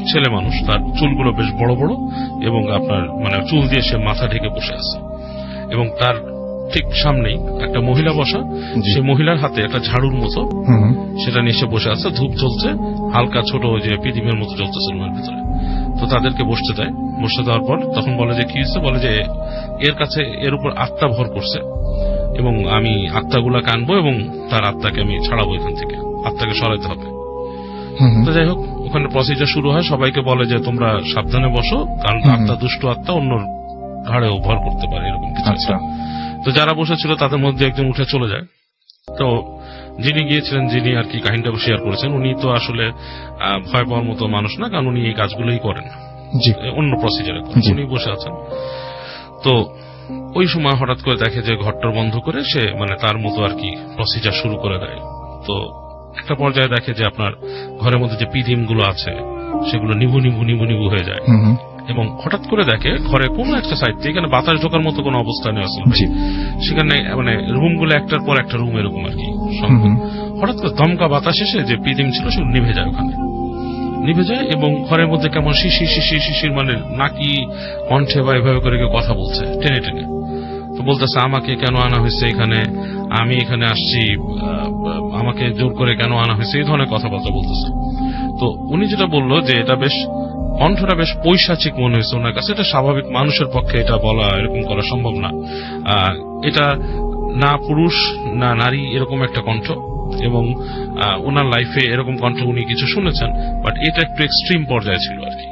ছেলে মানুষ, তার চুলগুলো বেশ বড় বড় এবং আপনার মানে চুল দিয়ে সে মাথা ঢেকে বসে আছে, এবং তার ঠিক সামনেই একটা মহিলা বসা, সে মহিলার হাতে একটা ঝাড়ুর মতো, সেটা নিয়ে সে বসে আছে, ধূপ জ্বলছে হালকা, ছোট যে পৃথিবীর মতো জ্বলতেছে রুমের ভিতরে। তো তাদেরকে বসতে দেয়, বসতে দেওয়ার পর তখন বলে যে কি হয়েছে, বলে যে এর কাছে এর উপর আত্মা ভর করছে এবং আমি আত্মাগুলাকে আনবো এবং তার আত্মাকে আমি ছাড়াবো এখান থেকে, আত্মাকে সরাইতে হবে। তো যাই হোক, ওখানে প্রসিজার শুরু হয়, সবাইকে বলে যে তোমরা সাবধানে বসো, কারণ আত্মা দুষ্ট আত্মা অন্য ঘাড়েও ভর করতে পারে, এরকম কিছু। তো যারা বসেছিল তাদের মধ্যে একজন উঠে চলে যায়। তো যিনি গিয়েছিলেন, যিনি আর কি কাহিনীটা শেয়ার করেছেন, উনি তো আসলে ভয় পাওয়ার মতো মানুষ না, কারণ উনি এই কাজগুলোই করেন, অন্য প্রসিজারে উনি বসে আছেন। তো ওই সময় হঠাৎ করে দেখে যে ঘরটা বন্ধ করে সে মানে তার মতো আর কি প্রসিজার শুরু করে দেয়। তো একটা পর্যায়ে দেখে যে আপনার ঘরের মধ্যে যে পিদিম গুলো আছে সেগুলো নিভু হয়ে যায়, এবং হঠাৎ করে দেখে ঘরে কোনো একটা সাইড থেকে এখানে বাতাস ঢোকার মতো কোনো অবস্থা নেই আসলে, সেখানে মানে রুমগুলো একটার পর একটা রুম এরকম আর কি। হঠাৎ করে দমকা বাতাস এসে যে পিদিম ছিল সেগুলো নিভে যায়, ওখানে নিভে যায়, এবং ঘরের মধ্যে কেমন শিশির মানে নাকি কণ্ঠে বা এভাবে করে কথা বলছে টেনে টেনে। তো বলতেছে আমাকে কেন আনা হয়েছে এখানে, আমি এখানে আসছি, আমাকে জোর করে কেন আনা হয়েছে, এই ধরনের কথাবার্তা বলতেছে। তো উনি যেটা বললো যে এটা বেশ কণ্ঠটা বেশ পৈশাচিক মনে হয়েছে ওনার কাছে, এটা স্বাভাবিক মানুষের পক্ষে এটা বলা, এরকম করা সম্ভব না। এটা না পুরুষ না নারী এরকম একটা কণ্ঠ, এবং ওনার লাইফে এরকম কণ্ঠ উনি কিছু শুনেছেন, বাট এটা একটু এক্সট্রিম পর্যায়ে ছিল আর কি।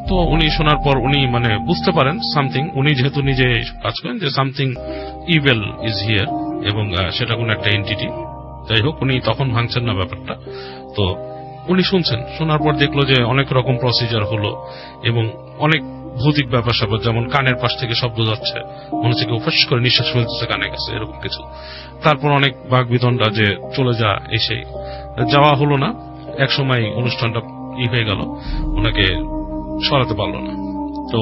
তো উনি শোনার পর উনি মানে বুঝতে পারেন সামথিং, উনি যেহেতু নিজে কাজ করেন, যে সামথিং ইভেল ইজ হিয়ার, এবং সেটা কোন একটা এন্টিটি। যাই হোক, উনি তখন ভাঙছেন না ব্যাপারটা। তো উনি শুনছেন, শোনার পর দেখলো যে অনেক রকম প্রসিজার হলো, এবং অনেক ভৌতিক ব্যাপার স্যাপার, যেমন কানের পাশ থেকে শব্দ যাচ্ছে, মনে হচ্ছে কেউ ফস করে নিঃশ্বাস ফেলতেছে কানের কাছে, এরকম কিছু। তারপর অনেক বাক বিতণ্ডা যে চলে যা, এসে যাওয়া হলো না। এক সময় অনুষ্ঠানটা হয়ে গেল, ওনাকে সরাতে পারলো না। তো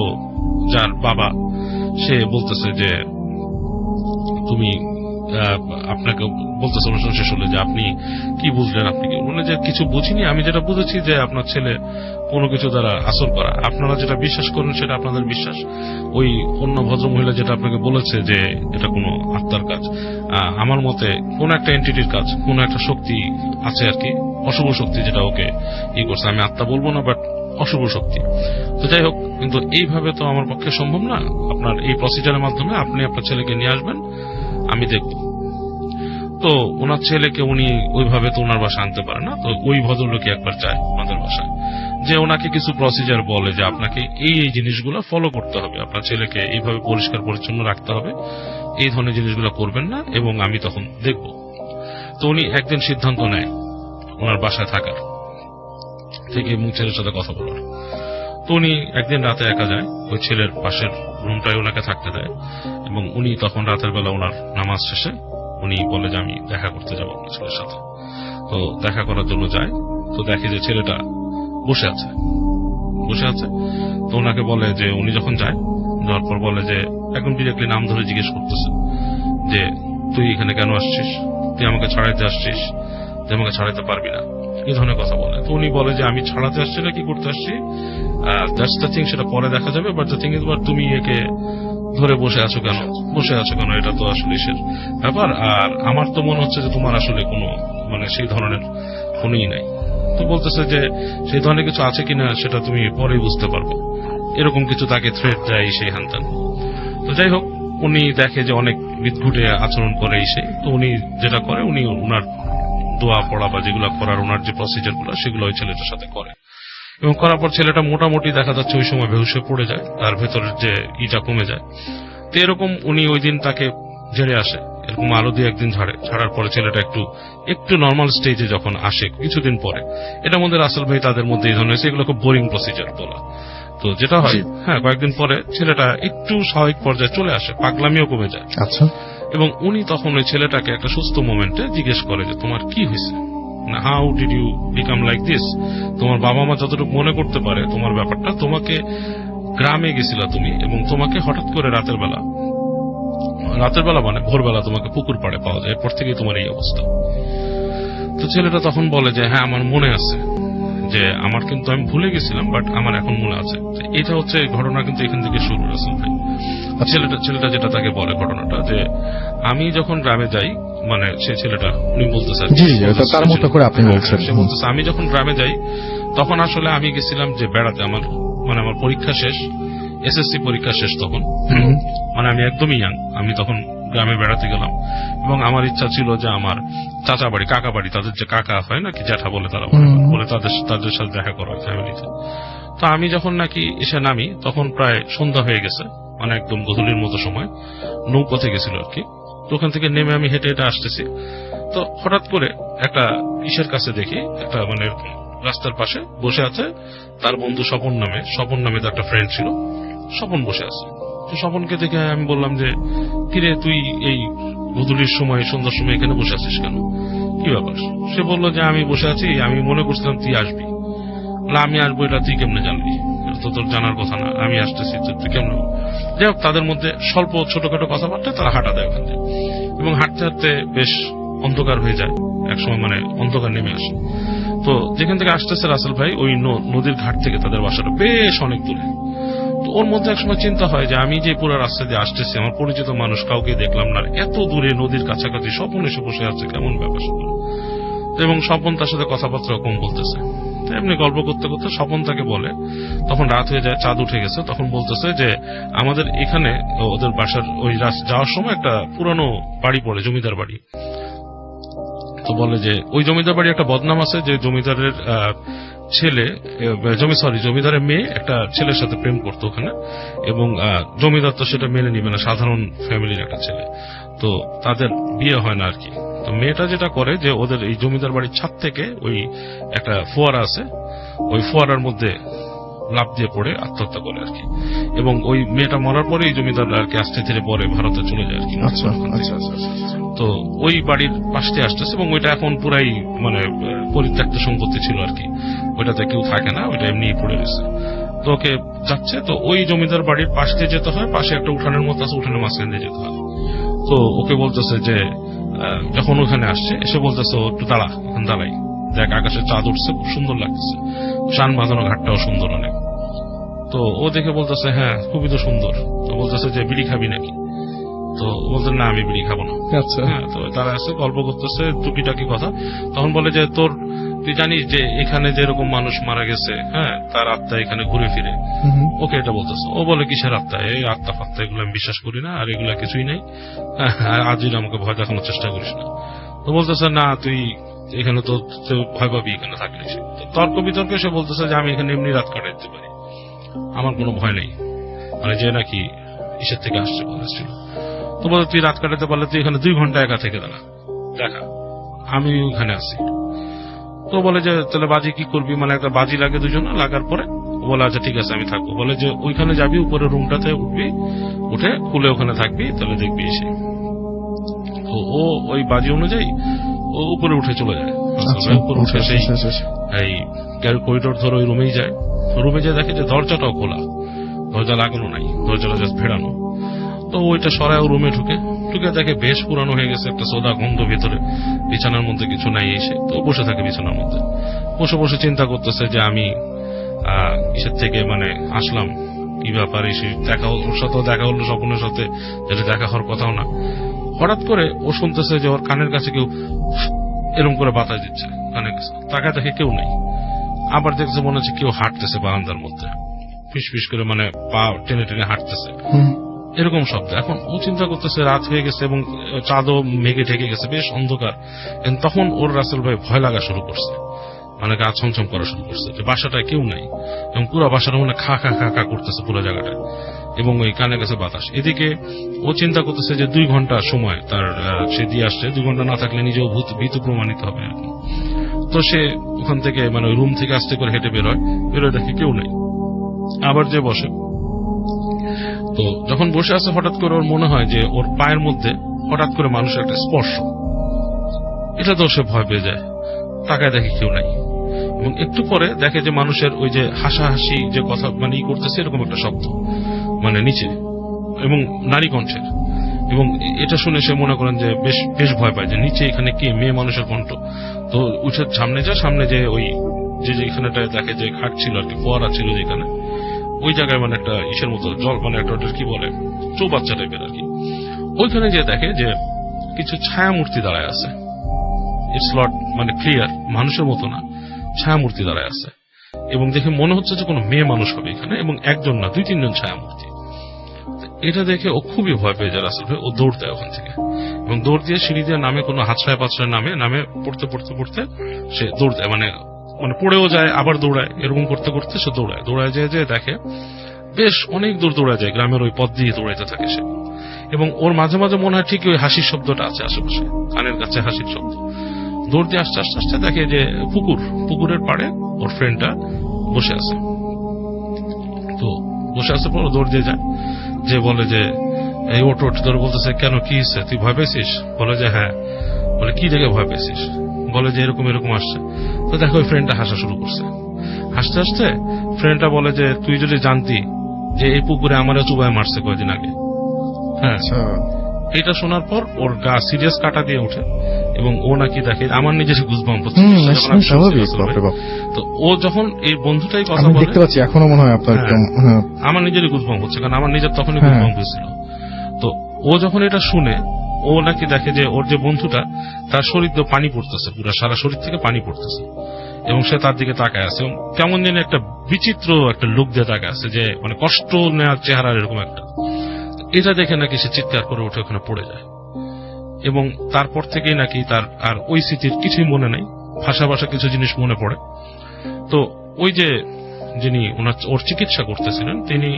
যার বাবা সে বলতেছে যে তুমি আপনাকে বলতেছে অনুষ্ঠান শেষ হলে যে আপনি কি বুঝলেন, আপনি কি বললেন যে কিছু বুঝিনি, আমি যেটা বুঝেছি যে আপনার ছেলে কোনো কিছু দ্বারা আসর করা, আপনারা যেটা বিশ্বাস করেন সেটা আপনাদের বিশ্বাস, ওই অন্য ভদ্রমহিলা যেটা আপনাকে বলেছে যে এটা কোনো আত্মার কাজ, আমার মতে কোন একটা এন্টিটির কাজ, কোন একটা শক্তি আছে আর কি, অশুভ শক্তি যেটা ওকে করছে, আমি আত্মা বলবো না বাট অশুভ শক্তি। তো যাই হোক, কিন্তু এইভাবে তো আমার পক্ষে সম্ভব না, আপনার এই প্রসিজারের মাধ্যমে আপনি আপনার ছেলেকে নিয়ে আসবেন, আমি দেখব। তো ওনার ছেলেকে উনি ওইভাবে তো ওনার বাসায় আনতে পারে না, তো ওই ভদ্রলোকে একবার যায় আমাদের বাসায়, যে ওনাকে কিছু প্রসিজার বলে যে আপনাকে এই এই জিনিসগুলো ফলো করতে হবে, আপনার ছেলেকে এইভাবে পরিষ্কার পরিচ্ছন্ন রাখতে হবে, এই ধরনের জিনিসগুলো করবেন না, এবং আমি তখন দেখব। তো উনি একদিন সিদ্ধান্ত নেয় ওনার বাসায় থাকার থেকে এবং ছেলের সাথে কথা বলার। তো উনি একদিন রাতে একা যায়, ওই ছেলের পাশের রুমটায় ওনাকে থাকতে দেয়, এবং উনি তখন রাতের বেলা ওনার নামাজ শেষে উনি বলে যে আমি দেখা করতে যাবো আপনার ছেলের সাথে। তো দেখা করার জন্য যায়, তো দেখে যে ছেলেটা বসে আছে। তো ওনাকে বলে যে, উনি যখন যায়, যাওয়ার পর বলে যে একদম ডিরেক্টলি নাম ধরে জিজ্ঞেস করতেছে যে তুই এখানে কেন আসছিস, তুই আমাকে ছাড়াইতে আসছিস, তুই আমাকে ছাড়াইতে পারবি না, এই ধরনের কথা বলে। তো উনি বলে যে আমি ছাড়াতে আসছি না, কি করতে আসছি, দ্যাটস দ্য থিং, সেটা পরে দেখা যাবে, বাট দ্য থিং ইজ, তুমি একে ধরে বসে আছো কেন, এটা তো আসলে সে ব্যাপার, আর আমার তো মনে হচ্ছে যে তোমার আসলে কোনো মানে সেই ধরনের কোনই নাই। তো বলতেছে যে সেই ধরনের কিছু আছে কিনা সেটা তুমি পরেই বুঝতে পারবে, এরকম কিছু তাকে থ্রেট দেয় সেই হান্তান। তো যাই হোক, উনি দেখে যে অনেক বিদঘুটে আচরণ করে সেই, তো উনি যেটা করে, উনি ওনার দোয়া পড়া বা যেগুলো করার ওনার যে প্রসিজার গুলো সেগুলো ওই ছেলেটার সাথে করে, এবং করার পর ছেলেটা মোটামুটি দেখা যাচ্ছে ওই সময় বেহুশ হয়ে পড়ে যায়, তার ভেতরের যে ইটা কমে যায়। তো এরকম উনি ওই দিন তাকে ঝেড়ে আসে, এরকম আরো দুই একদিন ছাড়ার পরে ছেলেটা একটু নর্মাল স্টেজে যখন আসে কিছুদিন পরে, এটার মধ্যে রাসেল ভাই তাদের মধ্যে এই ধরনের এগুলো খুব বোরিং প্রসিজার বলা। তো যেটা হয়, কয়েকদিন পরে ছেলেটা একটু স্বাভাবিক পর্যায়ে চলে আসে, পাগলামিও কমে যায়। আচ্ছা। এবং উনি তখন ওই ছেলেটাকে একটা সুস্থ মোমেন্টে জিজ্ঞেস করে যে তোমার কি হয়েছে, how did you become like this, তোমার বাবা মা যতটুকু মনে করতে পারে তোমার ব্যাপারটা, তোমাকে গ্রামে গেছিলা তুমি, এবং তোমাকে হঠাৎ করে রাতের বেলা মানে ভোরবেলা তোমাকে পুকুর পাড়ে পাওয়া যায়, এরপর থেকেই তোমার এই অবস্থা। তো ছেলেটা তখন বলে যে হ্যাঁ আমার মনে আছে, যে আমার কিন্তু আমি ভুলে গেছিলাম, বাট আমার এখন মনে আছে। এটা হচ্ছে ঘটনা, কিন্তু এখান থেকে শুরু রাসেল ভাই। ছেলেটা যেটা তাকে বলে ঘটনাটা, যে আমি যখন গ্রামে যাই, মানে সে ছেলেটা উনি বলতেছে তার মতো করে আপনি বলছেন, সে বলতেছে আমি যখন গ্রামে যাই তখন আসলে আমি গেছিলাম যে বেড়াতে, আমার পরীক্ষা শেষ, এসএসসি পরীক্ষা শেষ তখন, মানে আমি একদমই ইয়াং, আমি তখন গ্রামে বেড়াতে গেলাম, এবং আমার ইচ্ছা ছিল যে আমার চাচা বাড়ি, কাকা বাড়ি, তাদের যে কাকা হয় নাকি জ্যাঠা বলে তারা বলে, তাদের সাথে দেখা করা ফ্যামিলিতে। তো আমি যখন নাকি এসে নামি তখন প্রায় সন্ধ্যা হয়ে গেছে, মানে একদম গধূলির মতো সময়, নৌপথে গেছিল আর কি। তো ওখান থেকে নেমে আমি হেঁটে হেঁটে আসতেছি, তো হঠাৎ করে একটা ইসের কাছে দেখি একটা মানে রাস্তার পাশে বসে আছে তার বন্ধু স্বপন নামে তার একটা ফ্রেন্ড ছিল, স্বপন বসে আছে। তো স্বপনকে দেখে আমি বললাম যে কিরে তুই এই গধূলির সময়, সন্ধ্যার সময় এখানে বসে আছিস কেন, কি ব্যাপার? সে বললো যে আমি বসে আছি, আমি মনে করছিলাম তুই আসবি। আমি আসবো এটা তুই কেমনে জানবি, তো তোর জানার কথা না, আমি আসতেছি, তুই কেমনে? যাই হোক, তাদের মধ্যে স্বল্প ছোটখাটো কথাবার্তা, তারা হাঁটা দেয় ওখান থেকে, এবং হাঁটতে হাঁটতে বেশ অন্ধকার হয়ে যায়, একসময় মানে অন্ধকার নেমে আসে। তো যেখান থেকে আসতেছে রাসেল ভাই, ওই নদীর ঘাট থেকে তাদের বাসাটা বেশ অনেক দূরে। তো ওর মধ্যে একসময় চিন্তা হয় যে আমি যে পুরো রাস্তা দিয়ে আসতেছি, আমার পরিচিত মানুষ কাউকে দেখলাম না, এত দূরে নদীর কাছাকাছি স্বপন এসে বসে আছে, কেমন ব্যাপার। এবং স্বপন তার সাথে কথাবার্তা কম বলতেছে, এমনি গল্প করতে করতে স্বপন তাকে বলে, তখন রাত হয়ে যায়, চাঁদ উঠে গেছে, তখন বলতেছে যে আমাদের এখানে ওদের বাসার ওই যাওয়ার সময় একটা পুরানো বাড়ি পড়ে, জমিদার বাড়ি। তো বলে যে ওই জমিদার বাড়ি একটা বদনাম আছে, যে জমিদারের ছেলে, জমিদারের মেয়ে একটা ছেলের সাথে প্রেম করতো ওখানে, এবং জমিদার তো সেটা মেনে নিবে না, সাধারণ ফ্যামিলির একটা ছেলে, তো তাদের বিয়ে হয় না আর কি। তো মেয়েটা যেটা করে যে ওদের এই জমিদার বাড়ির ছাদ থেকে ওই একটা ফোয়ারা আছে, ওই ফোয়ারার মধ্যে লাফ দিয়ে পড়ে আত্মহত্যা করে আর কি, এবং ওই মেয়েটা মরার পরে এই জমিদার আর কি আস্তে ধীরে পরে ভারতে চলে যায় আর কি। তো ওই বাড়ির পাশ দিয়ে আসতেছে, এবং ওইটা এখন পুরাই মানে পরিত্যক্ত সম্পত্তি ছিল আর কি, ওইটাতে কেউ থাকে না, ওইটা এমনি পড়ে রয়েছে। তো ওকে যাচ্ছে, তো ওই জমিদার বাড়ির পাশ দিয়ে যেতে হয়, পাশে একটা উঠানের মতো আছে, উঠানের মাঝখান দিয়ে যেতে হয়। তো ওকে বলতেছে যে যখন ওখানে আসছে এসে বলতেছে ও একটু দাঁড়া, এখন দাঁড়াই, দেখ আকাশে চাঁদ উঠছে, খুব সুন্দর লাগতেছে, শান বাঁধানো ঘাটটাও সুন্দর অনেক। তো ও দেখে বলতেছে হ্যাঁ খুবই তো সুন্দর। তো বলতেছে যে বিড়ি খাবি নাকি? তো বলতে না আমি বিড়ি খাবো না। আচ্ছা। হ্যাঁ, তো তারা আছে গল্প করতেছে টুকিটাকি কথা। তখন বলে যে তুই জানিস যে এখানে যেরকম মানুষ মারা গেছে, হ্যাঁ, তার আত্মা এখানে ঘুরে ফিরে। ওকে এটা বলতেছে। ও বলে কিসের আত্মা? এই আত্মা ফাত্মা এগুলো আমি বিশ্বাস করি না, আর এগুলা কিছুই নাই, আজই আমাকে ভয় দেখানোর চেষ্টা করিস না। তো বলতেছে না তুই এখানে তো ভয় পাবি এখানে থাকলে। তর্ক বিতর্কে সে বলতেছে যে আমি এখানে এমনি রাত কাটাইতে পারি, আমার কোনো ভয় নেই, মানে যে নাকি ঈশ্বর থেকে আসছে বলেছিল। তো বলে তুই রাত কাটাতে পারলে তুই এখানে 2 ঘন্টা একা থেকে দেখা, আমি ওখানে আছি। তো বলে যে তাহলে বাজি কি করবি, মানে একটা বাজি লাগে দুজন, লাগার পরে বলে আচ্ছা ঠিক আছে আমি থাকবো। বলে যে ওইখানে যাবি, উপরে রুমটাতে উঠবি, উঠে খুলে ওখানে থাকবি, তাহলে দেখবি এসে। তো ও ওই বাজি অনুযায়ী ও উপরে উঠে চলে যায়। উপরে উঠে সেই এই করিডোর ধরে ওই রুমেই যায়। রুমে যে দেখে যে দরজাটাও খোলা, দরজা লাগানো নাই, দরজাটা জাস্ট ফেরানো। তো ওইটা সরায় রুমে ঢুকে দেখে বেশ পুরানো হয়ে গেছে, একটা সোদা গন্ধ ভিতরে, বিছানার মধ্যে কিছু নাই। এসে তো বসে থাকে বিছানার মধ্যে, বসে বসে চিন্তা করতেছে যে আমি কিসের থেকে মানে আসলাম, কি ব্যাপার, এসে দেখা ওর সাথেও দেখা হলো স্বপ্নের সাথে, যেটা দেখা হওয়ার কথাও না। হঠাৎ করে ও শুনতেছে যে ওর কানের কাছে কেউ এরকম করে বাতাস দিচ্ছে, কানের কাছে তাকায় দেখে কেউ নেই। আবার দেখছে মনে হচ্ছে কেউ হাঁটতেছে বারান্দার মধ্যে, ফিস ফিস করে, মানে পা টেনে টেনে হাঁটতেছে, এরকম শব্দ। এখন ও চিন্তা করতেছে রাত হয়ে গেছে এবং চাঁদও মেঘে ঢেকে গেছে, বেশ অন্ধকার। তখন ওর রাসেল ভাই ভয় লাগা শুরু করছে, মানে গা ছমছম করা শুরু করছে যে বাসাটায় কেউ নাই, এবং পুরো বাসাটা মানে খা খা খা খা করতেছে পুরো জায়গাটায়, এবং ওই কানে গেছে বাতাস। এদিকে ও চিন্তা করতেছে যে 2 ঘন্টা সময় তার সে দিয়ে আসছে, 2 ঘন্টা না থাকলে নিজেও ভীতু প্রমাণিত হবে আর কি। তো সে ওখান থেকে মানে ওই রুম থেকে আস্তে করে হেঁটে বেরোয় দেখে কেউ নেই। আবার যে বসে, তো যখন বসে আছে হঠাৎ করে ওর মনে হয় যে ওর পায়ের মধ্যে হঠাৎ করে মানুষের একটা স্পর্শ। এটা তো সে ভয় পেয়ে যায়, তাকায় দেখে কেউ নাই, এবং একটু পরে দেখে যে মানুষের ওই যে হাসাহাসি যে কথা মানে করতেছে এরকম একটা শব্দ মানে নিচে, এবং নারী কণ্ঠের। এবং এটা শুনে সে মনে করেন যে বেশ ভয় পায় যে নিচে এখানে কে, মেয়ে মানুষের কণ্ঠ। তো উঠে সামনে যে ওই যে এখানেটায় দেখে যে খাট ছিল আর কি, ফোয়ারা ছিল যেখানে, ওই জায়গায় মানে একটা ইসের মতো জল, মানে একটা কি বলে চৌবাচ্চা টাইপের আর কি। ওইখানে যে দেখে যে কিছু ছায়া মূর্তি দাঁড়ায় আছে। ইটস নট মানে ক্লিয়ার, মানুষের মতো না, ছায়া মূর্তি দাঁড়ায় আছে, এবং দেখে মনে হচ্ছে যে কোনো মেয়ে মানুষ হবে এখানে, এবং একজন না 2-3 জন ছায়া মূর্তি। এটা দেখে ও খুবই ভয় পেয়ে যায় রাসেল ভাই। ও দৌড় দেয় ওখান থেকে, এবং দৌড় দিয়ে সিঁড়ি দিয়ে নামে, কোনো হাতছায়া পাছায় নামে পড়তে সে দৌড় দেয়, মানে পড়েও যায় আবার দৌড়ায়, এরকম করতে করতে সে দৌড়ায় যে দেখে বেশ অনেক দূর দৌড়ায় যায়, গ্রামের ওই পথ দিয়ে দৌড়াইতে থাকে সে। এবং ওর মাঝে মাঝে মনে হয় ঠিকই ওই হাসির শব্দটা আছে আশেপাশে, কানের কাছে হাসির শব্দ। দৌড় দিয়ে আস্তে দেখে যে পুকুরের পাড়ে ওর ফ্রেন্ডটা বসে আছে। তো বসে আছে পর দৌড় দিয়ে যায়, যে বলে যে এই ওট ধরে বলতেছে কেন, কি হচ্ছে, তুই ভয় পেয়েছিস? বলে যে হ্যাঁ। বলে কি দেখে ভয় পেয়েছিস? বলে যে এরকম আসছে। তো দেখো ওই ফ্রেন্ডটা হাসা শুরু করছে। হাসতে ফ্রেন্ডটা বলে যে তুই যদি জানতি যে এই পুকুরে আমারও চুবায় মারছে কয়েকদিন আগে। হ্যাঁ, এটা শোনার পর ওর গা সিরিয়াস কাটা দিয়ে ওঠে, এবং ও নাকি দেখে আমার নিজের গুজবাম্প হচ্ছে। তো ও যখন এই বন্ধুটাই কথা বলে, দেখতে পাচ্ছি এখনো মনে হয় আপনার আমার নিজেরই গুজবাম্প হচ্ছে, কারণ আমার নিজের তখনই গুজবাম্প হয়েছিল। তো ও যখন এটা শুনে, ও নাকি দেখে যে ওর যে বন্ধুটা, তার শরীর দিয়ে পানি পড়তেছে, পুরো সারা শরীর থেকে পানি পড়তেছে, এবং সে তার দিকে তাকায় আছে, এবং কেমন যেন একটা বিচিত্র একটা লুক দিয়ে তাকায় আছে, যে মানে কষ্ট নেওয়ার চেহারা এরকম একটা। এটা দেখে নাকি সে চিৎকার করে উঠে ওখানে পড়ে যায়, এবং তারপর থেকেই নাকি তার আর ওই স্মৃতির কিছুই মনে নেই, ভাষা কিছু জিনিস মনে পড়ে। তো ওই যে যিনি ওর চিকিৎসা করতেছিলেন, তিনি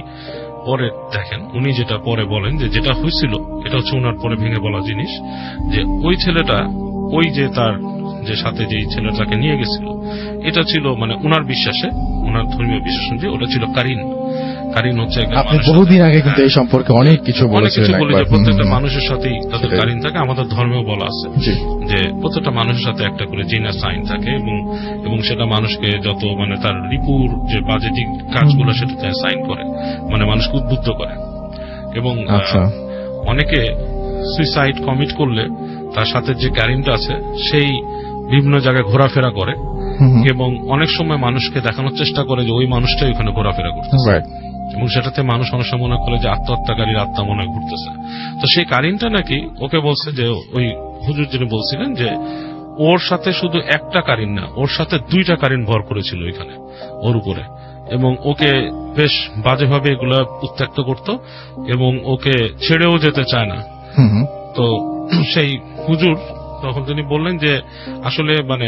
পরে দেখেন, উনি যেটা পরে বলেন যে যেটা হয়েছিল, এটা হচ্ছে ওনার পরে ভেঙে বলা জিনিস, যে ওই ছেলেটা, ওই যে তার যে সাথে যে ছেলেটাকে নিয়ে গেছিল, এটা ছিল মানে ওনার বিশ্বাসে, ওনার ধর্মীয় বিশ্বাস অনুযায়ী ওটা ছিল কারিন হচ্ছে আপনি বহুদিন আগে কিন্তু এই সম্পর্কে অনেক কিছু বলেছিলেন। প্রত্যেকটা মানুষের সাথেই তাদের কারিন থাকে, আমাদের ধর্মেও বলা আছে যে প্রত্যেকটা মানুষের সাথে একটা করে জিনের সাইন থাকে, এবং সেটা মানুষকে যত মানে তার রিপুর যে বাজে দিক কাজগুলো সেটাতে সাইন করে, মানে মানুষকে উদ্বুদ্ধ করে। এবং অনেকে সুইসাইড কমিট করলে তার সাথে যে কারিনটা আছে সেই বিভিন্ন জায়গায় ঘোরাফেরা করে এবং অনেক সময় মানুষকে দেখানোর চেষ্টা করে যে ওই মানুষটাই ওখানে ঘোরাফেরা করতেছে রাইট এবং সেটাতে মানুষ অনেক সময় মনে করে যে আত্মহত্যাকারীর আত্মা মনে হয় ঘুরতেছে। তো সেই কারিনটা নাকি ওকে বলছে যে ওই হুজুর যিনি বলছিলেন যে ওর সাথে শুধু একটা কারিন না, ওর সাথে 2টা কারিন ভর করেছিল এখানে ওর উপরে, এবং ওকে বেশ বাজেভাবে এগুলা উত্ত্যক্ত করত এবং ওকে ছেড়েও যেতে চায় না। তো সেই হুজুর তখন তিনি বললেন যে আসলে মানে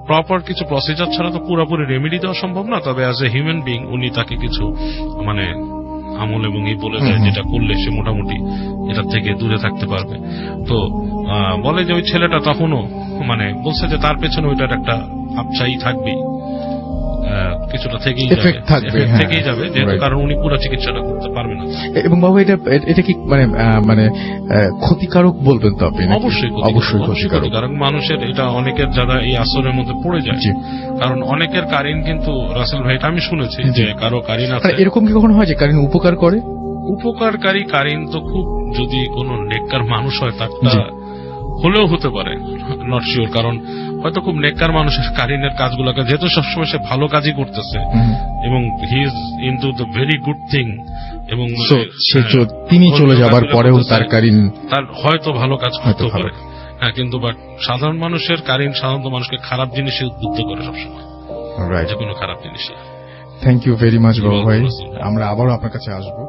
প্রপার কিছু প্রসিজার ছাড়া তো পুরোপুরি রেমেডি দেওয়া সম্ভব না, তবে অ্যাজ এ হিউম্যান বিং উনি তাকে কিছু মানে আমল এবং এই বলে দেয় যেটা করলে সে মোটামুটি এটার থেকে দূরে থাকতে পারবে। তো বলে যে ওই ছেলেটা তখনও মানে বলছে যে তার পেছনে ওইটার একটা আপচাই থাকবেই, কিছুটা থেকেই যাবে, Effect থাকবে, Effect হ্যাঁ। থেকেই যাবে, যেহেতু Right. কারণ উনি পুরো চিকিৎসাটা করতে পারবে না। এবং বাবা এটা কি মানে মানে ক্ষতিকারক বলবেন তো আপনি নাকি? অবশ্যই অবশ্যই অবশ্যই ক্ষতিকারক। কারণ মানুষের এটা অনেকের যারা এই আসরের মধ্যে পড়ে যায়, জি। কারণ অনেকের কারিন কিন্তু রাসেল ভাই, এটা আমি শুনেছি জি। যে কারো কারিন আছে মানে এরকম কি কখনো হয় যে কারিন উপকার করে? উপকারকারী কারিন তো খুব যদি কোনো নেককার মানুষ হয় তারটা জি। হলেও হতে পারে, নট শিওর, কারণ হয়তো খুব নেককার মানুষের কারিনের কাজগুলোকে যেহেতু সবসময় সে ভালো কাজই করতেছে এবং he is into the very good thing এবং So, তিনি চলে যাবার পরেও তার কারিন তার হয়তো ভালো কাজ হয়তো করতে ভালো। পারে, হ্যাঁ, কিন্তু বাট সাধারণ মানুষের কারিন সাধারণত মানুষকে খারাপ জিনিসে উদ্বুদ্ধ করে সবসময়, রাইট। যে কোনো খারাপ জিনিসে। থ্যাংক ইউ ভেরি মাচ বাবা ভাই, welcome. আমরা আবারও আপনার কাছে আসবো।